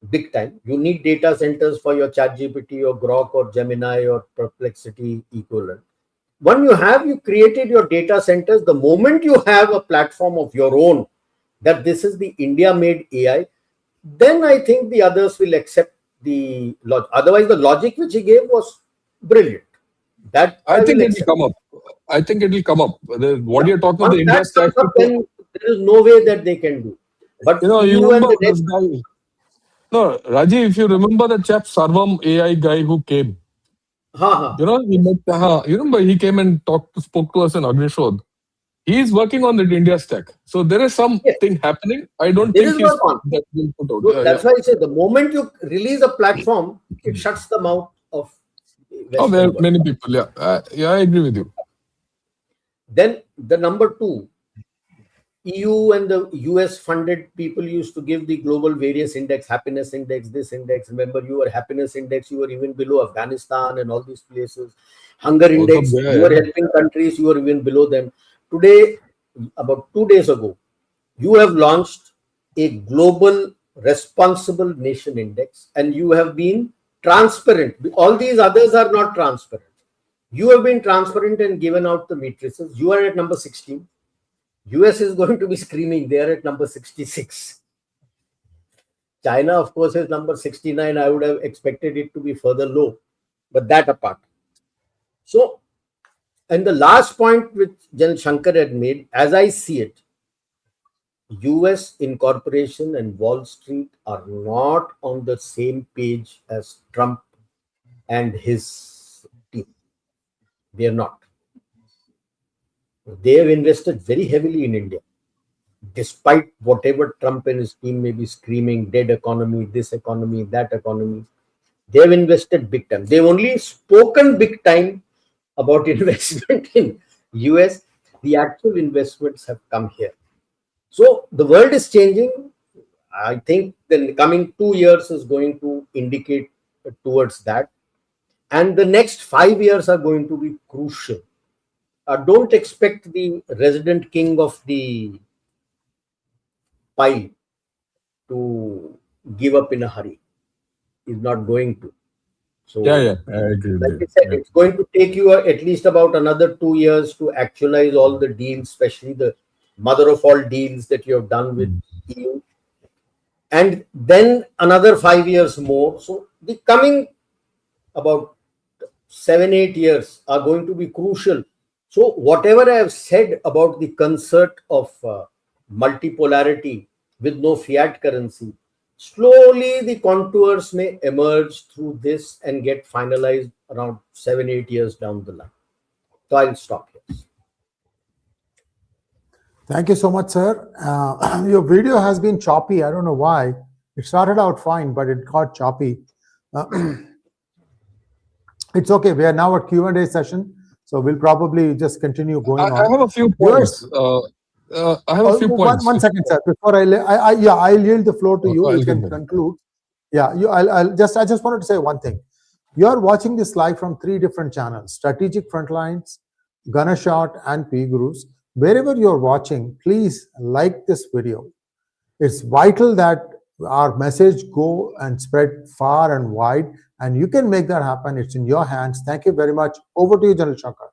Big time. You need data centers for your chat GPT or Grok or Gemini or Perplexity equivalent. When you created your data centers, the moment you have a platform of your own, that this is the India-made AI, then I think the others will accept the logic. Otherwise, the logic which he gave was brilliant. That I think will it will accept. come up. I think it will come up. What you're talking about, Once the India that stack. comes up, then there is no way that they can do. But You EU and remember the this next, guy? No, Raji, if you remember the chap Sarvam AI guy who came, ha. he met, you remember he came and spoke to us in Agnishodh. He is working on the India stack. So there is Yes, something happening. I don't there think is work on. that will put out. So Yeah, yeah. that's why I say the moment you release a platform, it shuts the mouth of the Oh, there are Western world. many people. Yeah, yeah, I agree with you. Then the number two, EU and the US funded people used to give the global various index, happiness index, this index. Remember, your happiness index, you were even below Afghanistan and all these places. Hunger Also, index, you yeah, were helping countries, you were even below them. Today, about 2 days ago, you have launched a global responsible nation index and you have been transparent. All these others are not transparent. You have been transparent and given out the matrices. You are at number 16. US is going to be screaming. They are at number 66. China, of course, is number 69. I would have expected it to be further low, but that apart. So, and the last point which Gen Shankar had made, as I see it, US incorporation and Wall Street are not on the same page as Trump and his team. They are not. They have invested very heavily in India, despite whatever Trump and his team may be screaming, dead economy, this economy, that economy. They have invested big time. They've only spoken big time about investment in US. The actual investments have come here. So the world is changing. I think the coming 2 years is going to indicate towards that. And the next 5 years are going to be crucial. Don't expect the resident king of the pile to give up in a hurry. He's not going to. yeah, So, yeah. I agree with like you. I said, Yeah. it's going to take you at least about another 2 years to actualize all the deals, especially the mother of all deals that you have done with EU. And then another 5 years more. So the coming about 7, 8 years are going to be crucial. So whatever I have said about the concert of multipolarity with no fiat currency, slowly the contours may emerge through this and get finalized around 7, 8 years down the line. So I'll stop here. Thank you so much, sir. Your video has been choppy. I don't know why. It started out fine, but it got choppy. It's okay. We are now at Q&A session, so we'll probably just continue going I on. have a few Viewers, points. I have a few points. one second, sir. Before I'll yield the floor to you. I'll You can get conclude. Yeah, I just wanted to say one thing. You are watching this live from 3 different channels: Strategic Frontlines, Ganashot, and P Gurus. Wherever you're watching, please like this video. It's vital that our message go and spread far and wide, and you can make that happen. It's in your hands. Thank you very much. Over to you, General Shankar.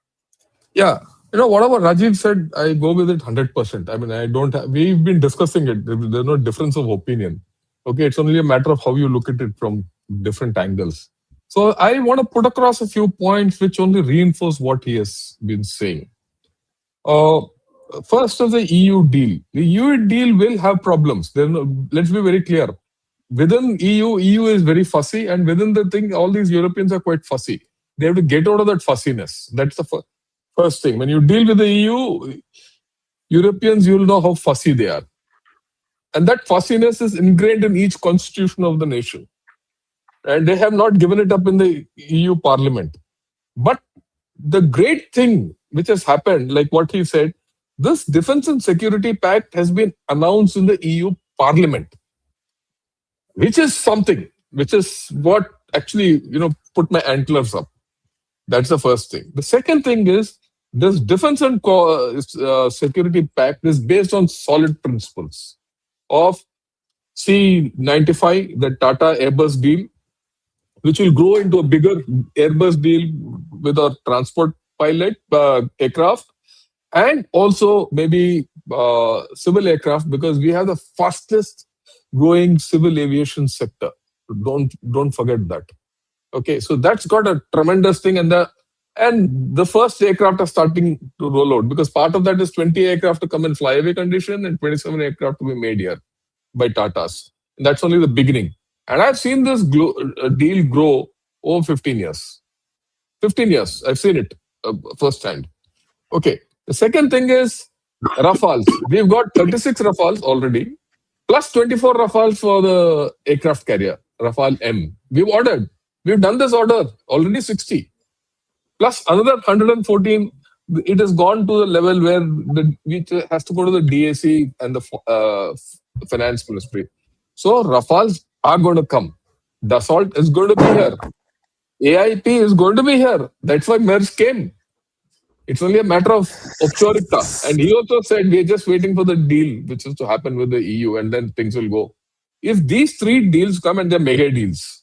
Yeah, whatever Rajiv said, I go with it 100%. I mean, I don't have, we've been discussing it. There's no difference of opinion. Okay, it's only a matter of how you look at it from different angles. So I want to put across a few points which only reinforce what he has been saying. First is the EU deal. The EU deal will have problems. Let's be very clear. Within EU is very fussy, and within the thing, all these Europeans are quite fussy. They have to get out of that fussiness. That's the first. First thing, when you deal with the EU, Europeans, you'll know how fussy they are. And that fussiness is ingrained in each constitution of the nation. And they have not given it up in the EU Parliament. But the great thing which has happened, like what he said, this Defence and Security Pact has been announced in the EU Parliament, which is something, which is what actually, put my antlers up. That's the first thing. The second thing is this Defence and Security Pact is based on solid principles of C95, the Tata Airbus deal, which will grow into a bigger Airbus deal with our transport pilot aircraft, and also maybe civil aircraft, because we have the fastest growing civil aviation sector. Don't forget that. Okay, so that's got a tremendous thing, and the first aircraft are starting to roll out, because part of that is 20 aircraft to come in flyaway condition and 27 aircraft to be made here by Tatas. And that's only the beginning. And I've seen this deal grow over 15 years. 15 years, I've seen it firsthand. Okay, the second thing is Rafales. We've got 36 Rafales already, plus 24 Rafales for the aircraft carrier, Rafale M. We've ordered. We've done this order, already 60. Plus another 114. It has gone to the level where which has to go to the DAC and the finance ministry. So Rafales are going to come. Dassault is going to be here. AIP is going to be here. That's why MERS came. It's only a matter of obscurita. And he also said we're just waiting for the deal which is to happen with the EU, and then things will go. If these three deals come, and they're mega deals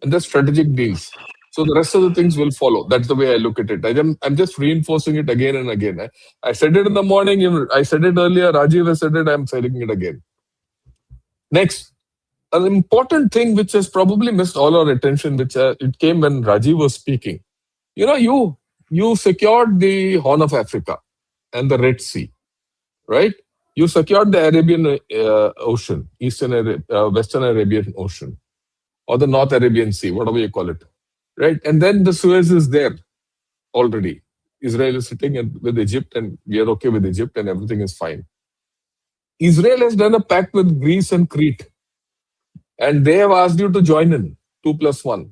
and they're strategic deals, so the rest of the things will follow. That's the way I look at it. I'm just reinforcing it again and again. I said it in the morning. I said it earlier. Rajiv has said it. I'm saying it again. Next, an important thing which has probably missed all our attention, which it came when Rajiv was speaking. You secured the Horn of Africa and the Red Sea, right? You secured the Arabian Ocean, Western Arabian Ocean, or the North Arabian Sea, whatever you call it, right? And then the Suez is there already. Israel is sitting with Egypt, and we are okay with Egypt, and everything is fine. Israel has done a pact with Greece and Crete, and they have asked you to join in, 2+1.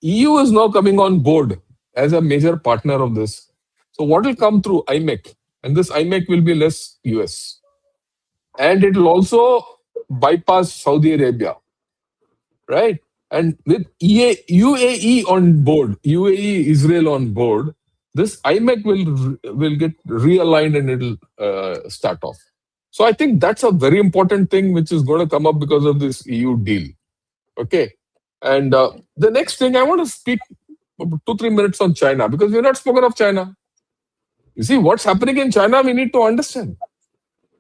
EU is now coming on board as a major partner of this. So what will come through IMEC? And this IMEC will be less US. And it will also bypass Saudi Arabia, right? And with UAE on board, UAE, Israel on board, this IMEC will get realigned, and it will start off. So I think that's a very important thing which is going to come up because of this EU deal. Okay. And the next thing, I want to speak 2-3 minutes on China, because we're not spoken of China. You see, what's happening in China, we need to understand.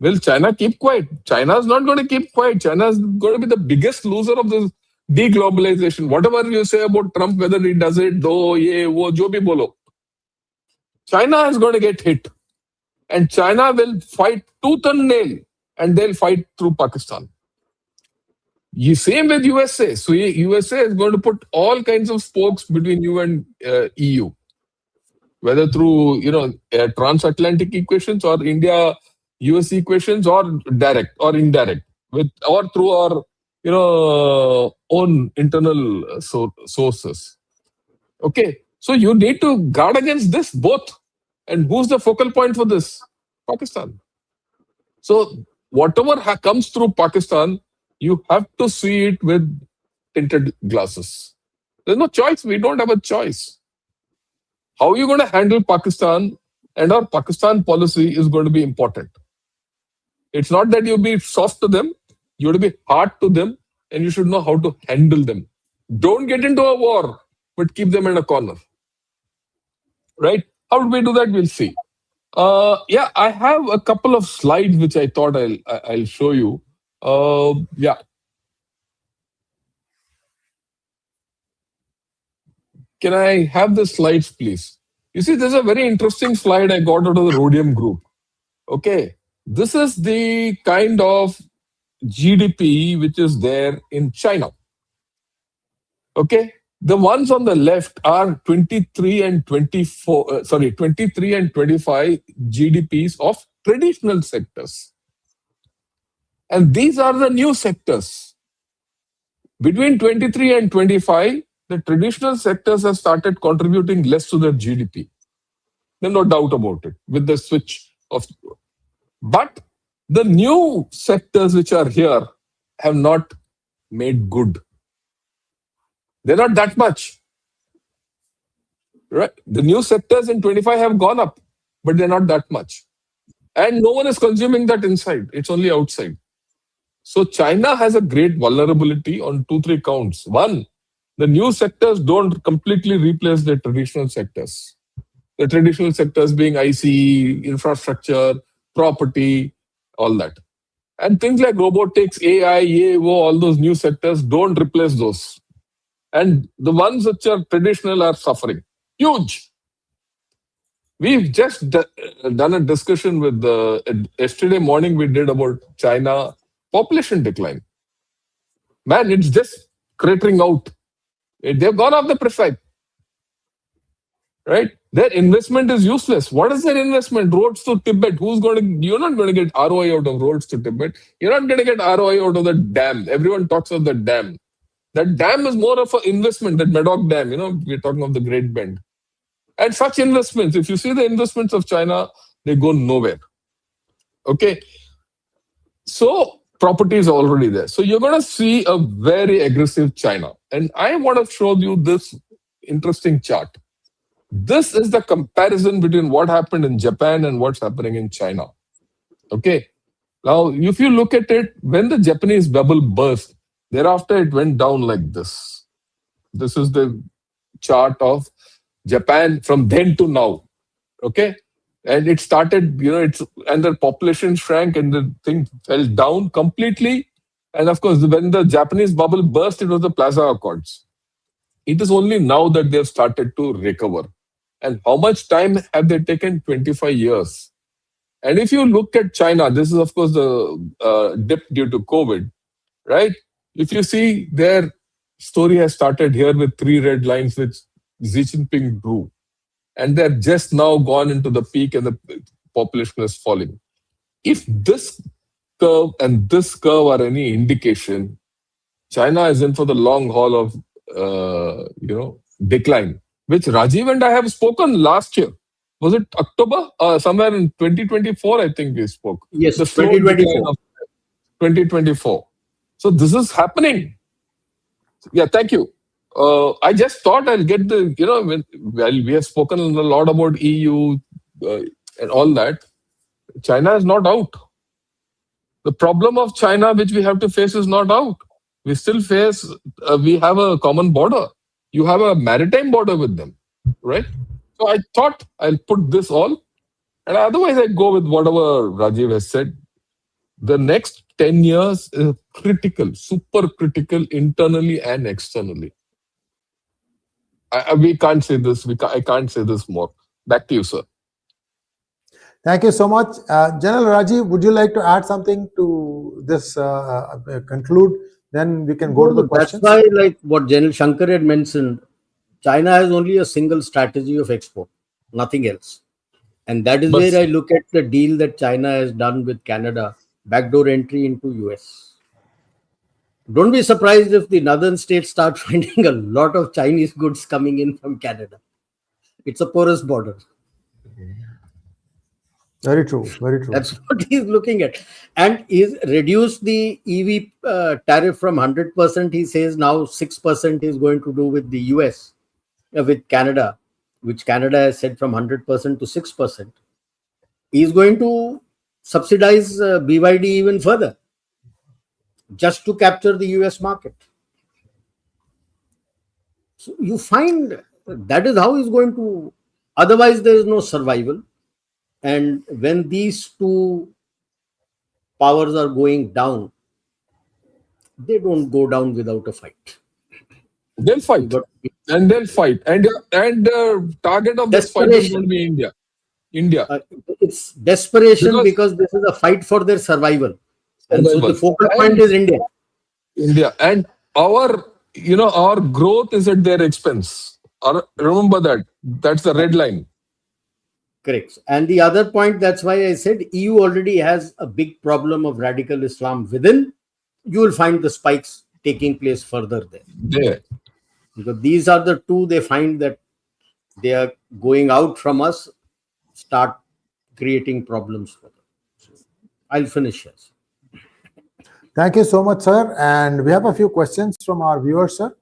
Will China keep quiet? China is not going to keep quiet. China is going to be the biggest loser of this deglobalization. Whatever you say about Trump, whether he does it, do, ye, wo, jo bhi bolo. China is going to get hit. And China will fight tooth and nail, and they'll fight through Pakistan. Same with USA. So USA is going to put all kinds of spokes between you and EU, whether through transatlantic equations or India-US equations, or direct or indirect, or through our own internal sources. Okay, so you need to guard against this both. And who's the focal point for this? Pakistan. So whatever comes through Pakistan, you have to see it with tinted glasses. There's no choice. We don't have a choice. How are you going to handle Pakistan? And our Pakistan policy is going to be important. It's not that you be soft to them. You have to be hard to them, and you should know how to handle them. Don't get into a war, but keep them in a corner. Right? How do we do that? We'll see. I have a couple of slides which I thought I'll show you. Can I have the slides, please? You see, there's a very interesting slide I got out of the Rhodium group. Okay, this is the kind of GDP which is there in China. Okay, The ones on the left are 23 and 24, 23 and 25 GDPs of traditional sectors. And these are the new sectors. Between 23 and 25, the traditional sectors have started contributing less to their GDP. There's no doubt about it with the switch of. But the new sectors which are here have not made good. They're not that much. Right? The new sectors in 25 have gone up, but they're not that much. And no one is consuming that inside. It's only outside. So China has a great vulnerability on 2-3 counts. One, the new sectors don't completely replace the traditional sectors. The traditional sectors being IC, infrastructure, property, all that. And things like robotics, AI, EAO, all those new sectors don't replace those. And the ones which are traditional are suffering. Huge. We've just done a discussion with yesterday morning we did about China population decline. Man, it's just cratering out. They've gone off the preside. Right? Their investment is useless. What is their investment? Roads to Tibet. You're not going to get ROI out of roads to Tibet. You're not going to get ROI out of the dam. Everyone talks of the dam. That dam is more of an investment, that Medoc Dam, we're talking of the Great Bend. And such investments, if you see the investments of China, they go nowhere. Okay. So property is already there. So you're going to see a very aggressive China. And I want to show you this interesting chart. This is the comparison between what happened in Japan and what's happening in China. Okay. Now, if you look at it, when the Japanese bubble burst, thereafter it went down like this. This is the chart of Japan from then to now. Okay. And it started, and the population shrank and the thing fell down completely. And of course, when the Japanese bubble burst, it was the Plaza Accords. It is only now that they've started to recover. And how much time have they taken? 25 years. And if you look at China, this is, of course, the dip due to COVID, right? If you see, their story has started here with 3 red lines, which Xi Jinping drew. And they're just now gone into the peak and the population is falling. If this curve and this curve are any indication, China is in for the long haul of, decline, which Rajiv and I have spoken last year. Was it October? Somewhere in 2024, I think we spoke. Yes, the 2024. 2024. So this is happening. Yeah, thank you. I just thought I'll get we have spoken a lot about EU and all that. China is not out. The problem of China, which we have to face, is not out. We still face, we have a common border. You have a maritime border with them, right? So I thought I'll put this all, and otherwise I go with whatever Rajiv has said. The next 10 years is critical, super critical, internally and externally. We can't say this. I can't say this more. Back to you, sir. Thank you so much. General Rajiv, would you like to add something to this conclude? Then we can go to the questions. That's why, like what General Shankar had mentioned, China has only a single strategy of export, nothing else. And that is where I look at the deal that China has done with Canada, backdoor entry into US. Don't be surprised if the northern states start finding a lot of Chinese goods coming in from Canada. It's a porous border. Very true. Very true. That's what he's looking at. And he's reduced the EV tariff from 100%. He says now 6% is going to do with the US, with Canada, which Canada has said from 100% to 6%. He's going to subsidize BYD even further, just to capture the US market. So you find that is how he's going to, otherwise there is no survival. And when these two powers are going down, they don't go down without a fight. They'll fight. And they'll fight. And the target of this fight is going to be India. It's desperation because this is a fight for their survival. And so the focal point is India. And our our growth is at their expense. Remember that. That's the red line. Correct. And the other point, that's why I said EU already has a big problem of radical Islam within. You will find the spikes taking place further there. There. Because these are the two they find that they are going out from us, start creating problems for them. So I'll finish here. Thank you so much, sir. And we have a few questions from our viewers, sir.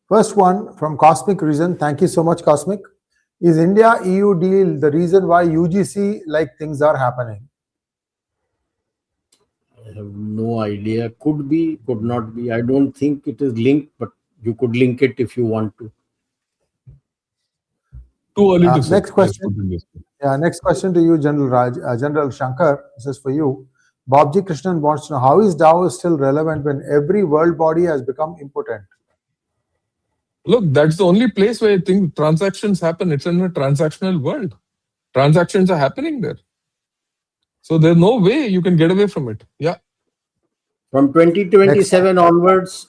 First one from Cosmic Reason. Thank you so much, Cosmic. Is India-EU deal the reason why UGC like things are happening? I have no idea. Could be, could not be. I don't think it is linked, but you could link it if you want to. Too early to say. Next question. Next question to you, General Shankar. This is for you. Bobji Krishnan wants to know, how is Davos still relevant when every world body has become impotent? Look, that's the only place where I think transactions happen. It's in a transactional world. Transactions are happening there. So there's no way you can get away from it. Yeah. From 2027 onwards,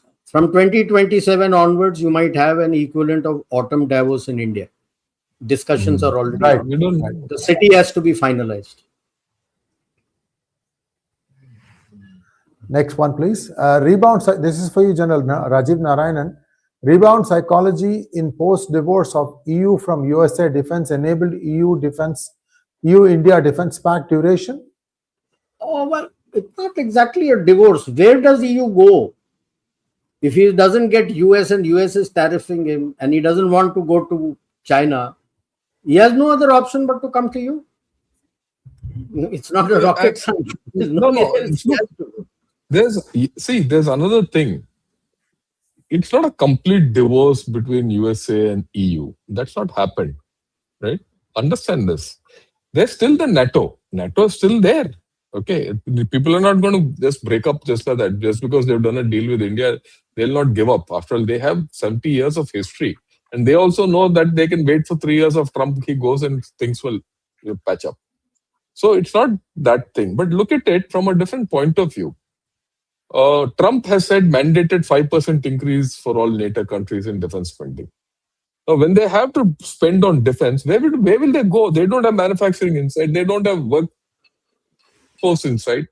you might have an equivalent of autumn Davos in India. Discussions are already right. on. The city has to be finalized. Next one, please. Rebound. This is for you, General Rajiv Narayanan. Rebound psychology in post-divorce of EU from USA defense enabled EU-India defense pact duration? Oh, well, it's not exactly a divorce. Where does EU go? If he doesn't get US and US is tariffing him and he doesn't want to go to China, he has no other option but to come to you. It's not a rocket science. There's another thing. It's not a complete divorce between USA and EU. That's not happened, right? Understand this. There's still the NATO. NATO is still there. Okay, the people are not going to just break up just like that. Just because they've done a deal with India, they'll not give up. After all, they have 70 years of history. And they also know that they can wait for 3 years of Trump. He goes and things will patch up. So it's not that thing. But look at it from a different point of view. Trump has said mandated 5% increase for all NATO countries in defense spending. Now, when they have to spend on defense, where will they go? They don't have manufacturing inside. They don't have workforce inside.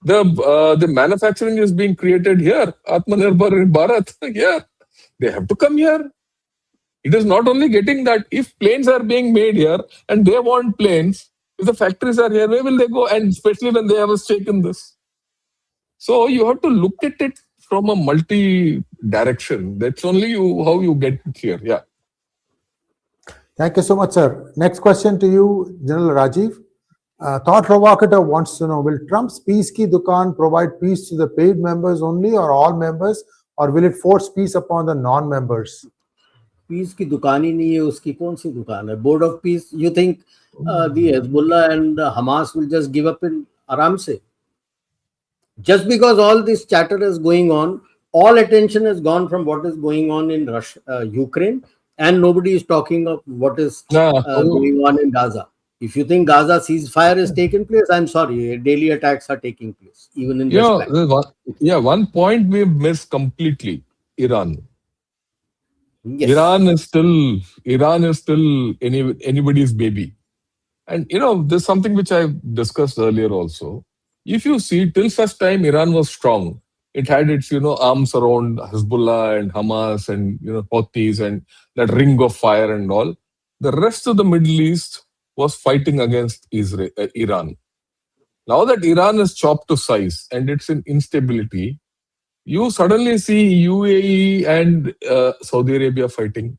The manufacturing is being created here. Atmanirbhar in Bharat, here. They have to come here. It is not only getting that. If planes are being made here and they want planes, if the factories are here, where will they go? And especially when they have a stake in this. So you have to look at it from a multi-direction. That's only how you get here. Yeah. Thank you so much, sir. Next question to you, General Rajiv. Thought Provocateur wants to know, will Trump's Peace Ki Dukaan provide peace to the paid members only or all members, or will it force peace upon the non-members? Peace ki dukaan hi nahi hai, uski kaun si dukaan hai? Board of Peace, you think the Hezbollah and Hamas will just give up in aram se? Just because all this chatter is going on, all attention has gone from what is going on in Russia, Ukraine, and nobody is talking of what is going on in Gaza. If you think Gaza ceasefire has taken place, I'm sorry, daily attacks are taking place, even in West Bank. One point we've missed completely: Iran. Yes. Iran is still anybody's baby. And there's something which I discussed earlier also. If you see, till such time Iran was strong, it had its arms around Hezbollah and Hamas and Houthis and that ring of fire and all. The rest of the Middle East was fighting against Iran. Now that Iran is chopped to size and it's in instability, you suddenly see UAE and Saudi Arabia fighting.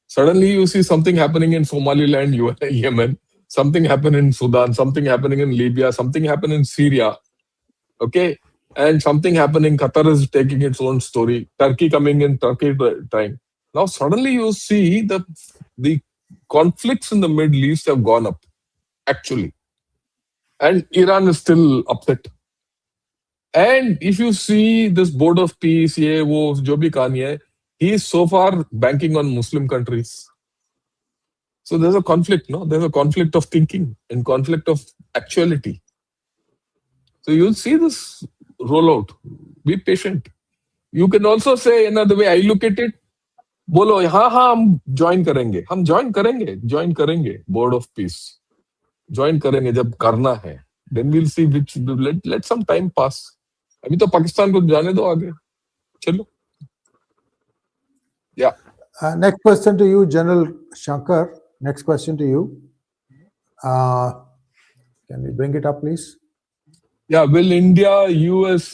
Suddenly you see something happening in Somaliland, Yemen, something happen in Sudan, something happening in Libya, something happen in Syria, okay? And something happening, Qatar is taking its own story, Turkey coming in, Turkey time. Now suddenly you see the conflicts in the Middle East have gone up, actually. And Iran is still upset. And if you see this Board of Peace, jo bhi kahani hai, he is so far banking on Muslim countries. So there's a conflict, no? There's a conflict of thinking and conflict of actuality. So you'll see this roll out. Be patient. You can also say, another way I look at it, बोलो हाँ हाँ हम join करेंगे board of peace join करेंगे जब करना है, then we'll see which let some time pass. अभी तो पाकिस्तान को जाने दो आगे, चलो. Yeah. Next question to you, General Shankar. Next question to you. Can we bring it up, please? Yeah, will India-US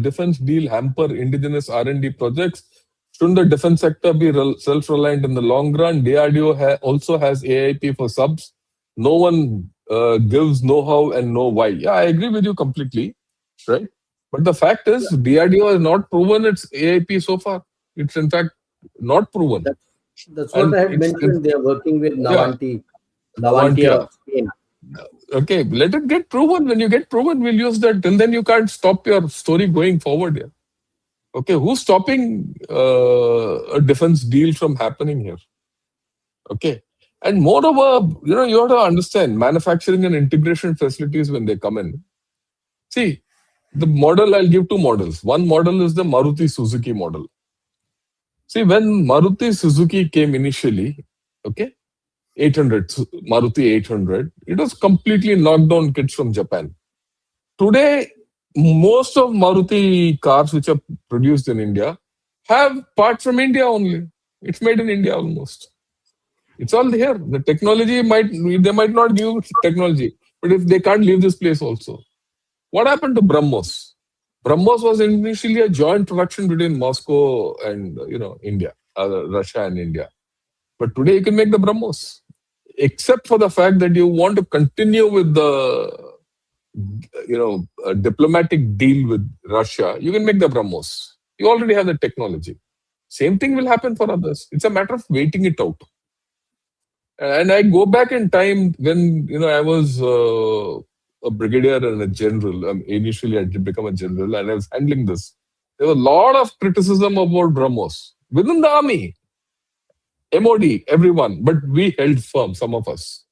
defense deal hamper indigenous R&D projects? Shouldn't the defense sector be self-reliant in the long run? DRDO also has AIP for subs. No one gives know-how and know why. Yeah, I agree with you completely, right? But the fact is, DRDO has not proven its AIP so far. It's in fact not proven. That's what I had mentioned. They are working with Navantia of Spain. Okay, let it get proven. When you get proven, we'll use that. Till then, you can't stop your story going forward here. Okay, who's stopping a defense deal from happening here? Okay, and moreover, you have to understand manufacturing and integration facilities when they come in. See, the model, I'll give two models. One model is the Maruti Suzuki model. See, when Maruti Suzuki came initially, okay, 800, Maruti 800, it was completely knocked down kits from Japan. Today, most of Maruti cars which are produced in India have parts from India only. It's made in India almost. It's all here. The technology they might not give technology, but if they can't leave this place also. What happened to BrahMos? BrahMos was initially a joint production between Moscow and India, Russia and India. But today you can make the BrahMos. Except for the fact that you want to continue with the diplomatic deal with Russia, you can make the BrahMos. You already have the technology. Same thing will happen for others. It's a matter of waiting it out. And I go back in time when I was a brigadier and a general. Initially, I did become a general, and I was handling this. There was a lot of criticism about BrahMos within the army. MOD, everyone, but we held firm, some of us,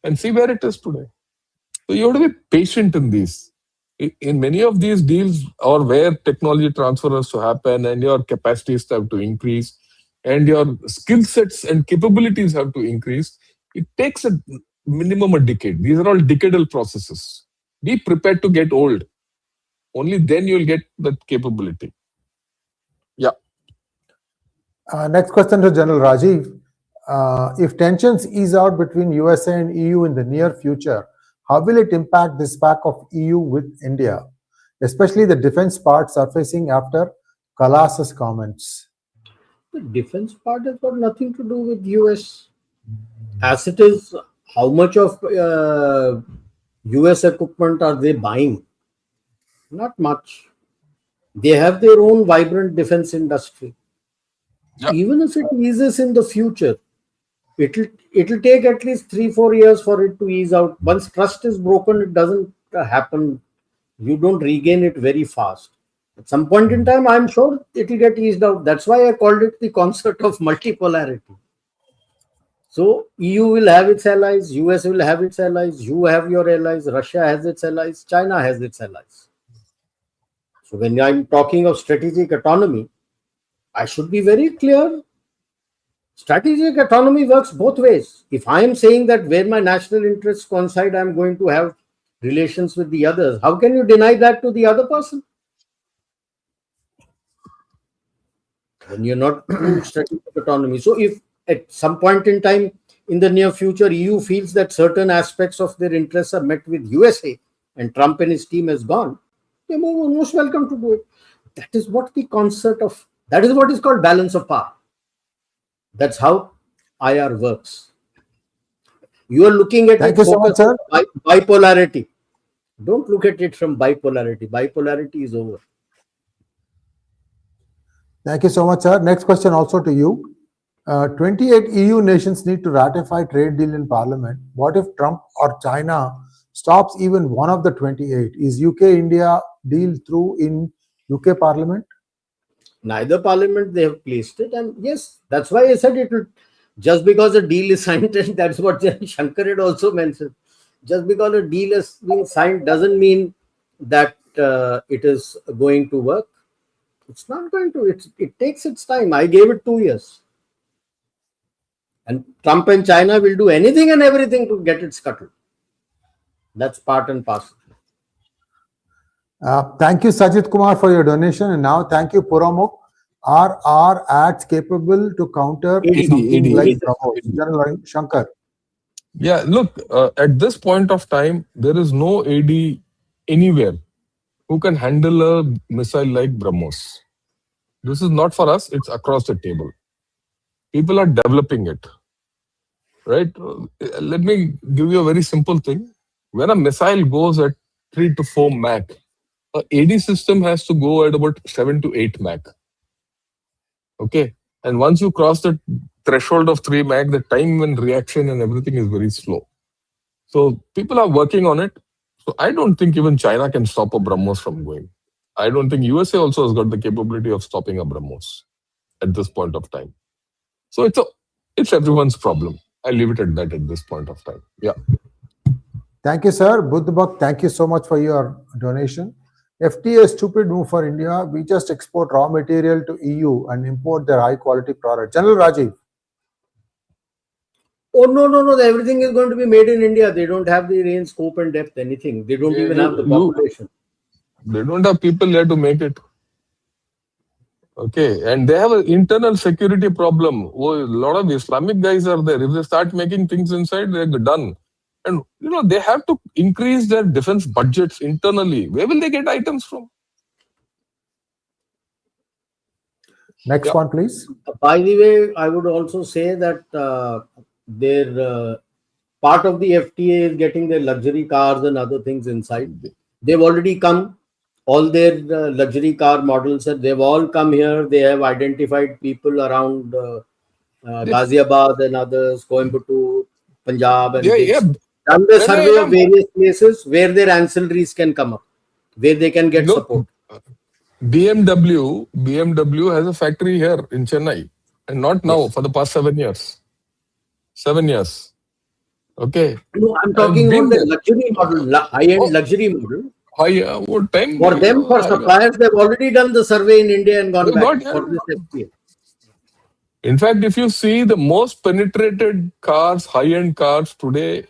and see where it is today. So you have to be patient in these. In many of these deals, or where technology transfer has to happen, and your capacities have to increase, and your skill sets and capabilities have to increase, it takes a minimum a decade. These are all decadal processes. Be prepared to get old. Only then you'll get that capability. Yeah. Next question to General Rajiv. If tensions ease out between USA and EU in the near future, how will it impact the spark of EU with India, especially the defense part surfacing after Kalas's comments? The defense part has got nothing to do with US. As it is, how much of US equipment are they buying? Not much. They have their own vibrant defense industry. Yeah. Even if it eases in the future, it'll take at least 3-4 years for it to ease out. Once trust is broken, it doesn't happen. You don't regain it very fast. At some point in time, I'm sure it'll get eased out. That's why I called it the concept of multipolarity. So EU will have its allies, US will have its allies, you have your allies, Russia has its allies, China has its allies. So when I'm talking of strategic autonomy, I should be very clear. Strategic autonomy works both ways. If I am saying that where my national interests coincide, I'm going to have relations with the others, how can you deny that to the other person? When you're not doing strategic autonomy. So if at some point in time in the near future, EU feels that certain aspects of their interests are met with USA and Trump and his team has gone, they're most welcome to do it. That is what the concept of, that is what is called balance of power. That's how IR works. You are looking at it so much, sir. Bipolarity. Don't look at it from bipolarity. Bipolarity is over. Thank you so much, sir. Next question also to you. 28 EU nations need to ratify trade deal in Parliament. What if Trump or China stops even one of the 28? Is UK-India deal through in UK Parliament? Neither Parliament they have placed it, and yes, that's why I said it will. Just because a deal is signed, and that's what Gen Shankar had also mentioned. Just because a deal is being signed doesn't mean that it is going to work. It's not going to. It takes its time. I gave it 2 years. And Trump and China will do anything and everything to get it scuttled. That's part and parcel. Thank you, Sajid Kumar, for your donation. And now, thank you, Puramuk. Are our ads capable to counter something like Davos? General Ravi Shankar. Yeah, look, at this point of time, there is no AD anywhere who can handle a missile like BrahMos. This is not for us, it's across the table. People are developing it, right? Let me give you a very simple thing. When a missile goes at 3 to 4 Mach, a AD system has to go at about 7 to 8 Mach. Okay. And once you cross the threshold of 3 Mach, the time and reaction and everything is very slow. So people are working on it. So I don't think even China can stop a BrahMos from going. I don't think USA also has got the capability of stopping a BrahMos at this point of time. So it's everyone's problem. I leave it at that at this point of time. Yeah. Thank you, sir. Buddhabak, thank you so much for your donation. FTA is stupid move for India. We just export raw material to EU and import their high quality product. General Rajiv. Oh, no. Everything is going to be made in India. They don't have the range, scope and depth, anything. They don't even have the population. They don't have people there to make it. Okay. And they have an internal security problem. Oh, a lot of Islamic guys are there. If they start making things inside, they're done. And, they have to increase their defense budgets internally. Where will they get items from? Next one, please. By the way, I would also say that their part of the FTA is getting their luxury cars and other things inside. They've already come. All their luxury car models, they've all come here. They have identified people around Ghaziabad and others, Coimbatore, Punjab, and done the survey of various places where their ancillaries can come up, where they can get support. BMW has a factory here in Chennai, and not now, for the past 7 years. 7 years. Okay. No, I'm talking about the luxury model, high-end luxury model. For them, for suppliers, they've already done the survey in India and gone back for this FTA. In fact, if you see the most penetrated cars, high-end cars today,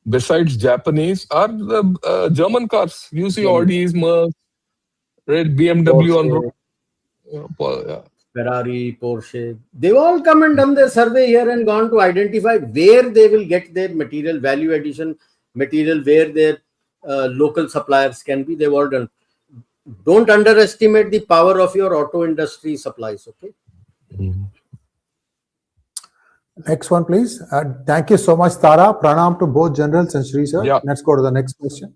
besides Japanese, are the German cars. You see Audis, Merc, right? BMW on road. Ferrari, Porsche. They've all come and done their survey here and gone to identify where they will get their material, value addition material, where their local suppliers can be. They've all done. Don't underestimate the power of your auto industry supplies. Okay. Next one, please. Thank you so much, Tara. Pranam to both generals and Shri sir. Yeah. Let's go to the next question.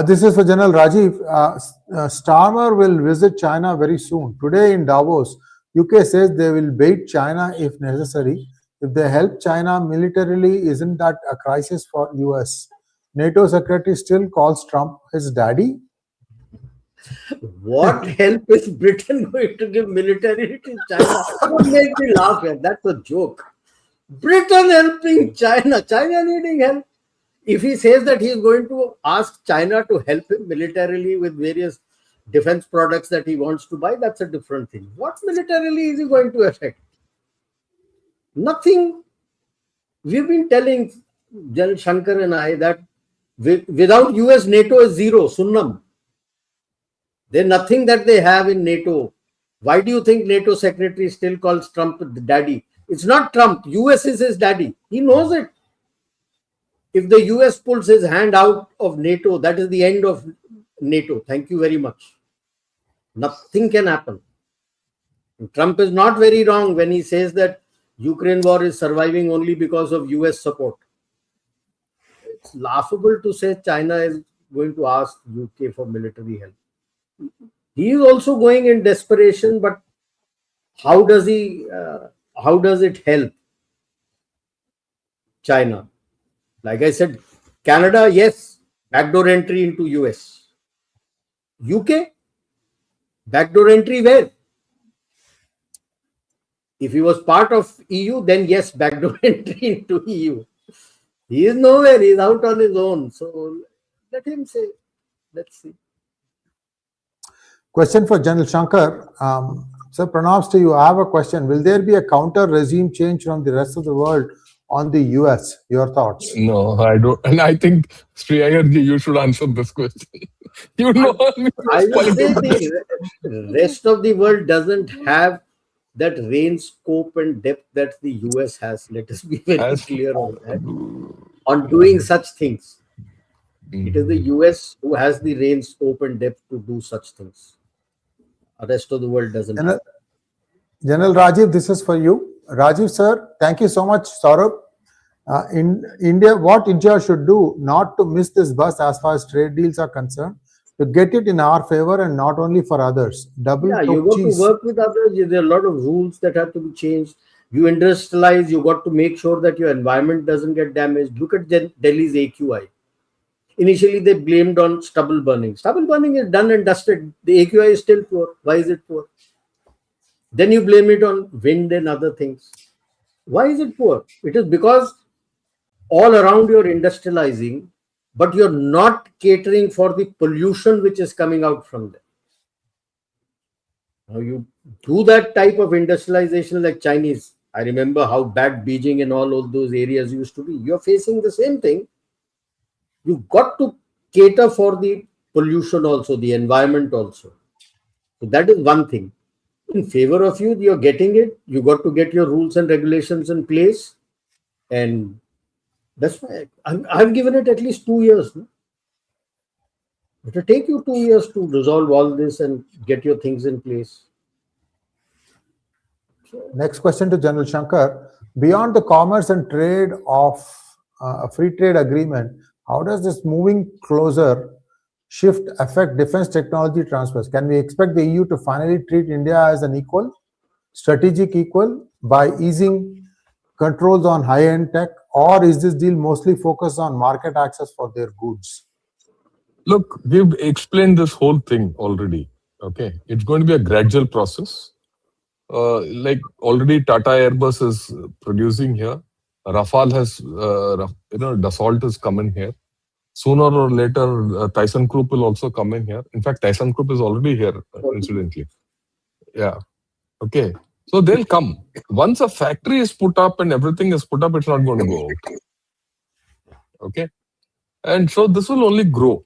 This is for General Rajiv. Starmer will visit China very soon. Today in Davos, UK says they will bait China if necessary. If they help China militarily, isn't that a crisis for US? NATO secretary still calls Trump his daddy. What help is Britain going to give militarily to China? Don't make me laugh. That's a joke. Britain helping China. China needing help. If he says that he is going to ask China to help him militarily with various defense products that he wants to buy, that's a different thing. What militarily is he going to affect? Nothing. We've been telling Gen Shankar and I that without US, NATO is zero, sunnam. There's nothing that they have in NATO. Why do you think NATO secretary still calls Trump the daddy? It's not Trump. US is his daddy. He knows it. If the US pulls his hand out of NATO, that is the end of NATO. Thank you very much. Nothing can happen. Trump is not very wrong when he says that Ukraine war is surviving only because of US support. It's laughable to say China is going to ask UK for military help. He is also going in desperation, but how does it help China? Like I said, Canada, yes, backdoor entry into US. UK, backdoor entry where? If he was part of EU, then yes, backdoor entry into EU. He is nowhere. He is out on his own. So let him say. Let's see. Question for General Shankar. Sir, pronounced to you. I have a question. Will there be a counter regime change from the rest of the world on the US? Your thoughts? No, I don't. And I think, Sri Ayarji, you should answer this question. You know I US will say politics. the rest of the world doesn't have that range, scope, and depth that the US has. Let us be very As clear on that. On doing such things, it is the US who has the range, scope, and depth to do such things. The rest of the world doesn't have. General Rajiv, this is for you. Rajiv, sir, thank you so much, Saurabh. In India, what India should do not to miss this bus as far as trade deals are concerned, to get it in our favor and not only for others. Double Yeah, you took got to cheese. work with others. There are a lot of rules that have to be changed. You industrialize, you got to make sure that your environment doesn't get damaged. Look at Delhi's AQI. Initially, they blamed on stubble burning. Stubble burning is done and dusted. The AQI is still poor. Why is it poor? Then you blame it on wind and other things. Why is it poor? It is because all around you're industrializing, but you're not catering for the pollution which is coming out from there. Now you do that type of industrialization like Chinese. I remember how bad Beijing and all of those areas used to be. You're facing the same thing. You've got to cater for the pollution also, the environment also. So that is one thing. In favor of you, you're getting it. You got to get your rules and regulations in place. And that's why I've given it at least 2 years. No? It will take you 2 years to resolve all this and get your things in place. Next question to General Shankar. Beyond the commerce and trade of a free trade agreement, how does this moving closer shift affect defense technology transfers? Can we expect the EU to finally treat India as an equal, strategic equal, by easing controls on high-end tech, or is this deal mostly focused on market access for their goods? Look, we've explained this whole thing already. Okay, it's going to be a gradual process. Like already Tata Airbus is producing here. Rafale has, Dassault is coming here. Sooner or later, ThyssenKrupp will also come in here. In fact, ThyssenKrupp is already here, incidentally. Yeah. Okay. So they'll come. Once a factory is put up and everything is put up, it's not going to go out. Okay. And so this will only grow.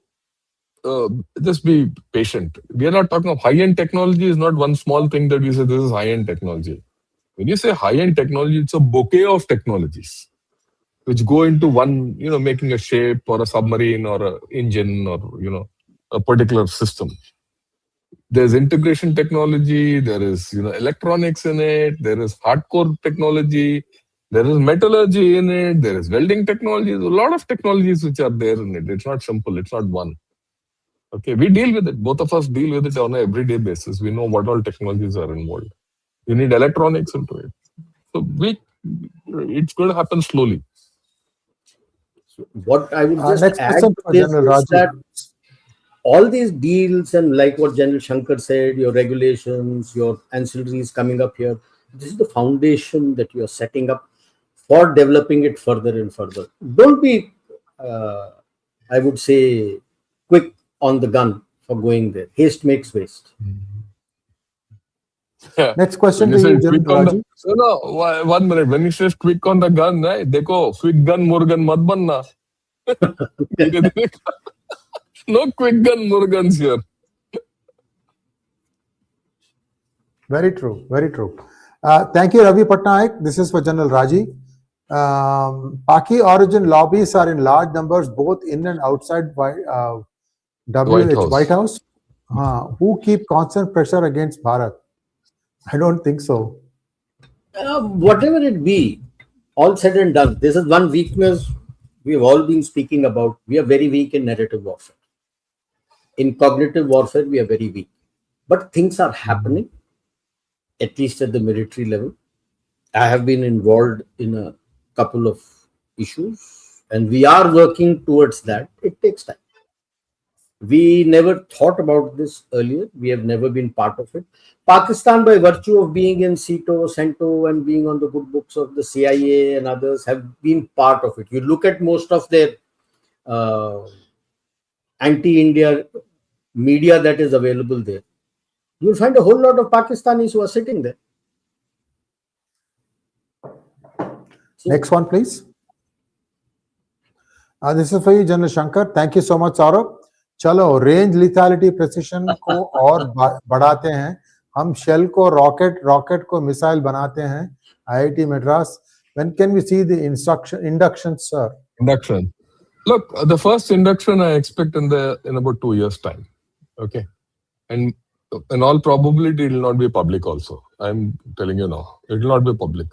Just be patient. We are not talking of high-end technology. Is not one small thing that we say this is high-end technology. When you say high-end technology, it's a bouquet of technologies which go into one, making a shape or a submarine or an engine or, a particular system. There's integration technology, there is, electronics in it, there is hardcore technology, there is metallurgy in it, there is welding technology. There's a lot of technologies which are there in it. It's not simple, it's not one. Okay, we deal with it. Both of us deal with it on an everyday basis. We know what all technologies are involved. You need electronics into it. So it's going to happen slowly. What I would just Next add question to for this General is Rajiv. that all these deals and like what General Shankar said, your regulations, your ancillaries coming up here, this is the foundation that you are setting up for developing it further and further. Don't be, I would say, quick on the gun for going there. Haste makes waste. Yeah. Next question When to you you, say quick General on Rajiv. the, no, 1 minute. When he says quick on the gun, right? Dekho, quick gun, Murugan, mat banna. No quick gun, Murugans here. Very true, very true. Thank you, Ravi Patnaik. This is for General Raji. Paki origin lobbies are in large numbers, both in and outside White House. Who keep constant pressure against Bharat? I don't think so. Whatever it be, all said and done, this is one weakness we've all been speaking about. We are very weak in narrative warfare. In cognitive warfare, we are very weak. But things are happening, at least at the military level. I have been involved in a couple of issues, and we are working towards that. It takes time. We never thought about this earlier. We have never been part of it. Pakistan, by virtue of being in CENTO, and being on the good books of the CIA and others, have been part of it. You look at most of their anti-India media that is available there. you'll find a whole lot of Pakistanis who are sitting there. So, Next one, please. This is for you, General Shankar. Thank you so much, Saurabh. चलो range lethality precision को और बढ़ाते हैं, हम shell को rocket, rocket को missile बनाते हैं. IIT Madras. When can we see the induction, sir? Induction. Look, the first induction I expect in about 2 years' time. Okay, and in all probability, it will not be public. Also, I'm telling you now, it will not be public.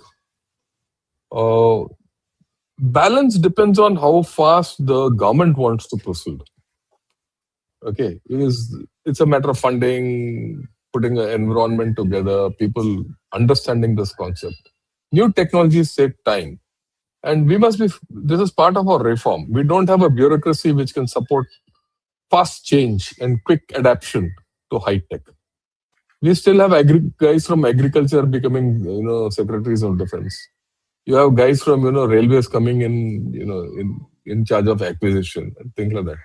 Balance depends on how fast the government wants to proceed. Okay, it's a matter of funding, putting an environment together, people understanding this concept. New technologies take time, and we must be. This is part of our reform. We don't have a bureaucracy which can support fast change and quick adaptation to high tech. We still have guys from agriculture becoming, secretaries of defense. You have guys from, railways coming in charge of acquisition and things like that.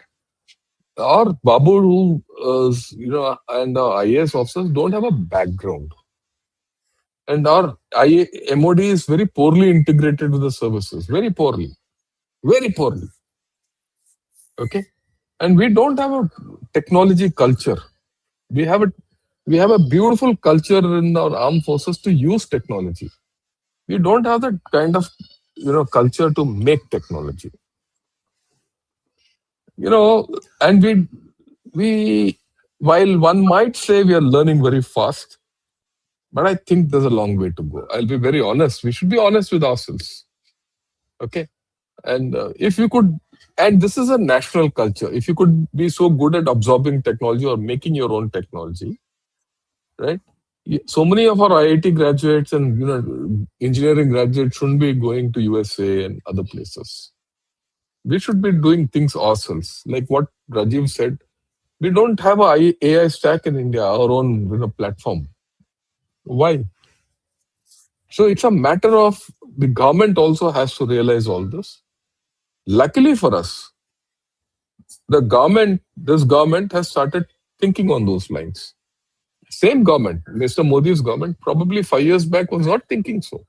Our Babu, and our IAS officers don't have a background. And our MOD is very poorly integrated with the services. Very poorly. Very poorly. Okay? And we don't have a technology culture. We have a beautiful culture in our armed forces to use technology. We don't have that kind of, culture to make technology. And we while one might say we are learning very fast, but I think there's a long way to go. I'll be very honest. We should be honest with ourselves. Okay? And if you could, and this is a national culture, if you could be so good at absorbing technology or making your own technology, right? So many of our IIT graduates and engineering graduates shouldn't be going to USA and other places. We should be doing things ourselves. Like what Rajiv said, we don't have an AI stack in India, our own platform. Why? So it's a matter of the government also has to realize all this. Luckily for us, this government has started thinking on those lines. Same government, Mr. Modi's government, probably 5 years back was not thinking so.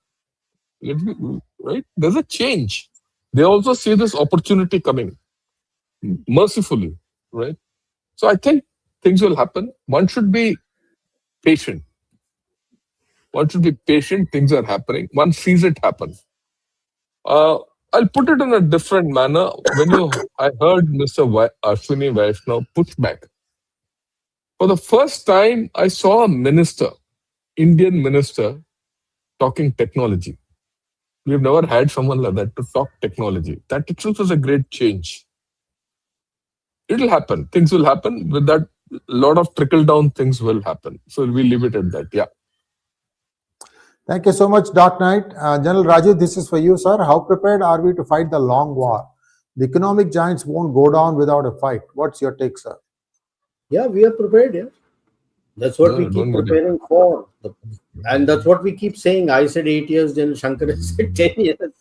Right? There's a change. They also see this opportunity coming, mercifully, right? So I think things will happen. One should be patient. Things are happening. One sees it happen. I'll put it in a different manner. I heard Mr. Ashwini Vaishnav push back. For the first time, I saw a Indian minister, talking technology. We've never had someone like that to talk technology. That itself is a great change. It'll happen. Things will happen. With that, a lot of trickle-down things will happen. So we'll leave it at that. Yeah. Thank you so much, Dark Knight. General Rajiv, this is for you, sir. How prepared are we to fight the long war? The economic giants won't go down without a fight. What's your take, sir? Yeah, we are prepared. Yeah, that's what we keep preparing for, and that's what we keep saying. I said 8 years, General Shankar said 10 years.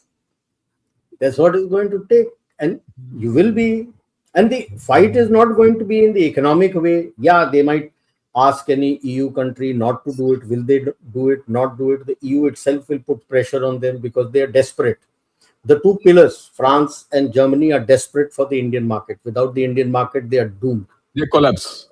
That's what it's going to take, and you will be. And the fight is not going to be in the economic way. Yeah, they might ask any EU country not to do it. Will they do it? Not do it? The EU itself will put pressure on them because they are desperate. The two pillars, France and Germany, are desperate for the Indian market. Without the Indian market, they are doomed. They collapse.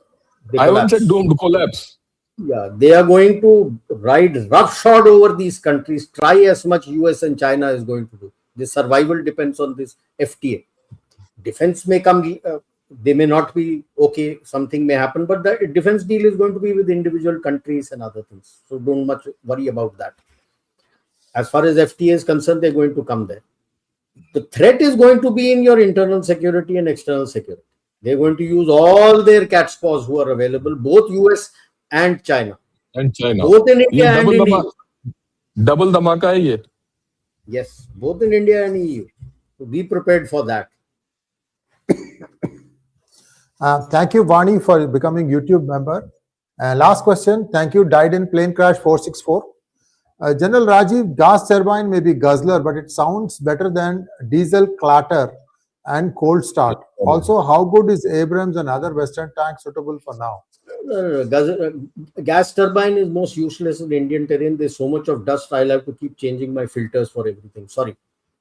I won't say doomed, collapse. Yeah, they are going to ride roughshod over these countries. Try as much US and China is going to do. The survival depends on this FTA. Defense may come, they may not be okay, something may happen, but the defense deal is going to be with individual countries and other things. So don't much worry about that. As far as FTA is concerned, they're going to come there. The threat is going to be in your internal security and external security. They're going to use all their cat's paws who are available, both US and China. Both in India and in EU. Double Dhamaka hai ye. Yes, both in India and EU. So be prepared for that. Thank you, Vani, for becoming YouTube member. Last question. Thank you, Died in Plane Crash 464. General Rajiv, gas turbine may be guzzler, but it sounds better than diesel clatter and cold start. Also, how good is Abrams and other Western tanks suitable for now? Gas turbine is most useless in Indian terrain. There's so much of dust. I'll have to keep changing my filters for everything. Sorry,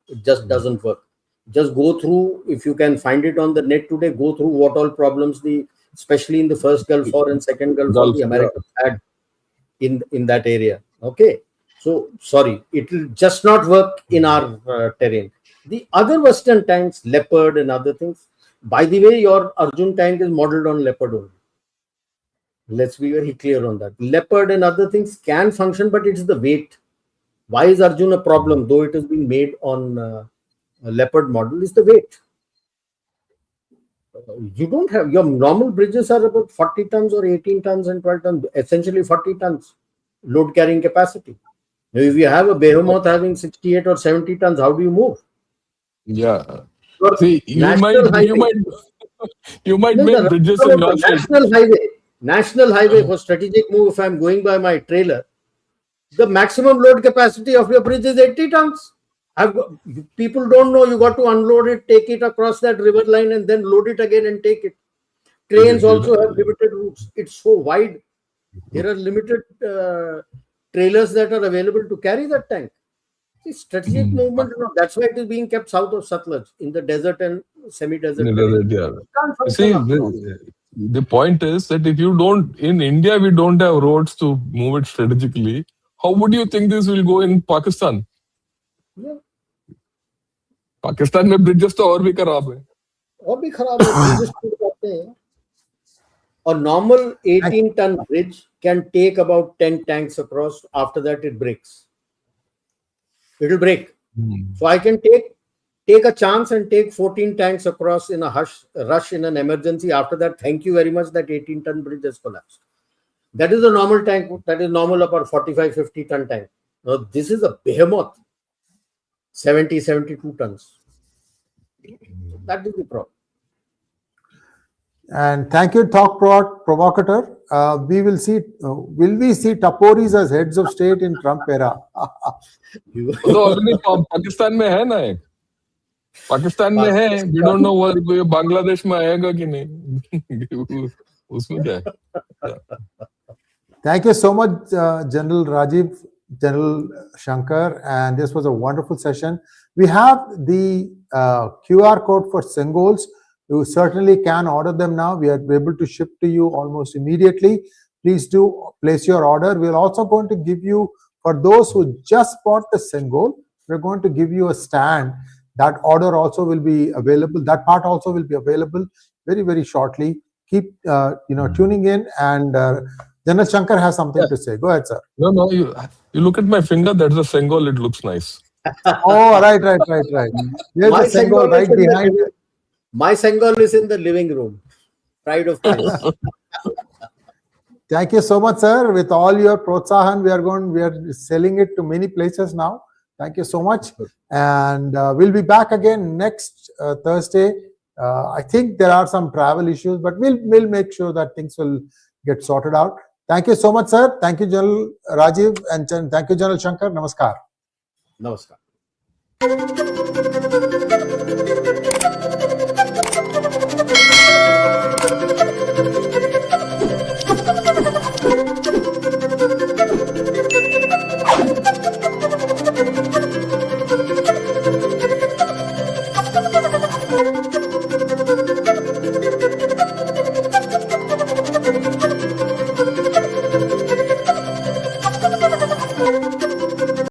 it just doesn't work. Just go through, if you can find it on the net today, go through what all problems especially in the first Gulf War and second Gulf War, the Americans had in that area. Okay, so sorry, it will just not work in our terrain. The other Western tanks, Leopard and other things. By the way, your Arjun tank is modeled on Leopard only. Let's be very clear on that. Leopard and other things can function, but it's the weight. Why is Arjun a problem? Though it has been made on a Leopard model, is the weight. You don't have, your normal bridges are about 40 tons or 18 tons and 12 tons, essentially 40 tons load carrying capacity. Now, if you have a behemoth having 68 or 70 tons, how do you move? Yeah. See, you might make bridges in your National highway for strategic move. If I'm going by my trailer, the maximum load capacity of your bridge is 80 tons. People don't know, you got to unload it, take it across that river line and then load it again and take it. Trains also have limited routes. It's so wide. There are limited trailers that are available to carry that tank. See, strategic movement, that's why it is being kept south of Satluj in the desert and semi-desert. See, the point is that if you don't, in India, we don't have roads to move it strategically. How would you think this will go in Pakistan? Yeah. Pakistan में bridges तो और भी खराब है. और भी खराब है. Bridges टूट जाते हैं. A normal 18-ton bridge can take about 10 tanks across. After that, it breaks. It will break. So I can take a chance and take 14 tanks across in a rush in an emergency. After that, thank you very much, that 18-ton bridge has collapsed. That is a normal tank. That is normal about 45, 50-ton tank. Now, this is a behemoth. 70, 72 tons. That is the problem. And thank you, talk provocateur. We will see. Will we see Taporis as heads of state in Trump era? तो पाकिस्तान में है ना एक. पाकिस्तान में है. We don't know what Bangladesh में आएगा कि नहीं. उसमें क्या है? Thank you so much, General Rajiv, General Shankar, and this was a wonderful session. We have the QR code for Sengols. You certainly can order them now. We are able to ship to you almost immediately. Please do place your order. We're also going to give you, for those who just bought the Sengol, we're going to give you a stand. That order also will be available. That part also will be available very, very shortly. Keep tuning in, and General Shankar has something to say. Go ahead, sir. No, you look at my finger. That's a Sengol. It looks nice. Oh, right. There's a Sengol right behind it. My Sengol is in the living room. Pride of place. Thank you so much, sir. With all your protsahan, we are selling it to many places now. Thank you so much. And we'll be back again next Thursday. I think there are some travel issues, but we'll make sure that things will get sorted out. Thank you so much, sir. Thank you, General Rajiv, and thank you, General Shankar. Namaskar. Namaskar.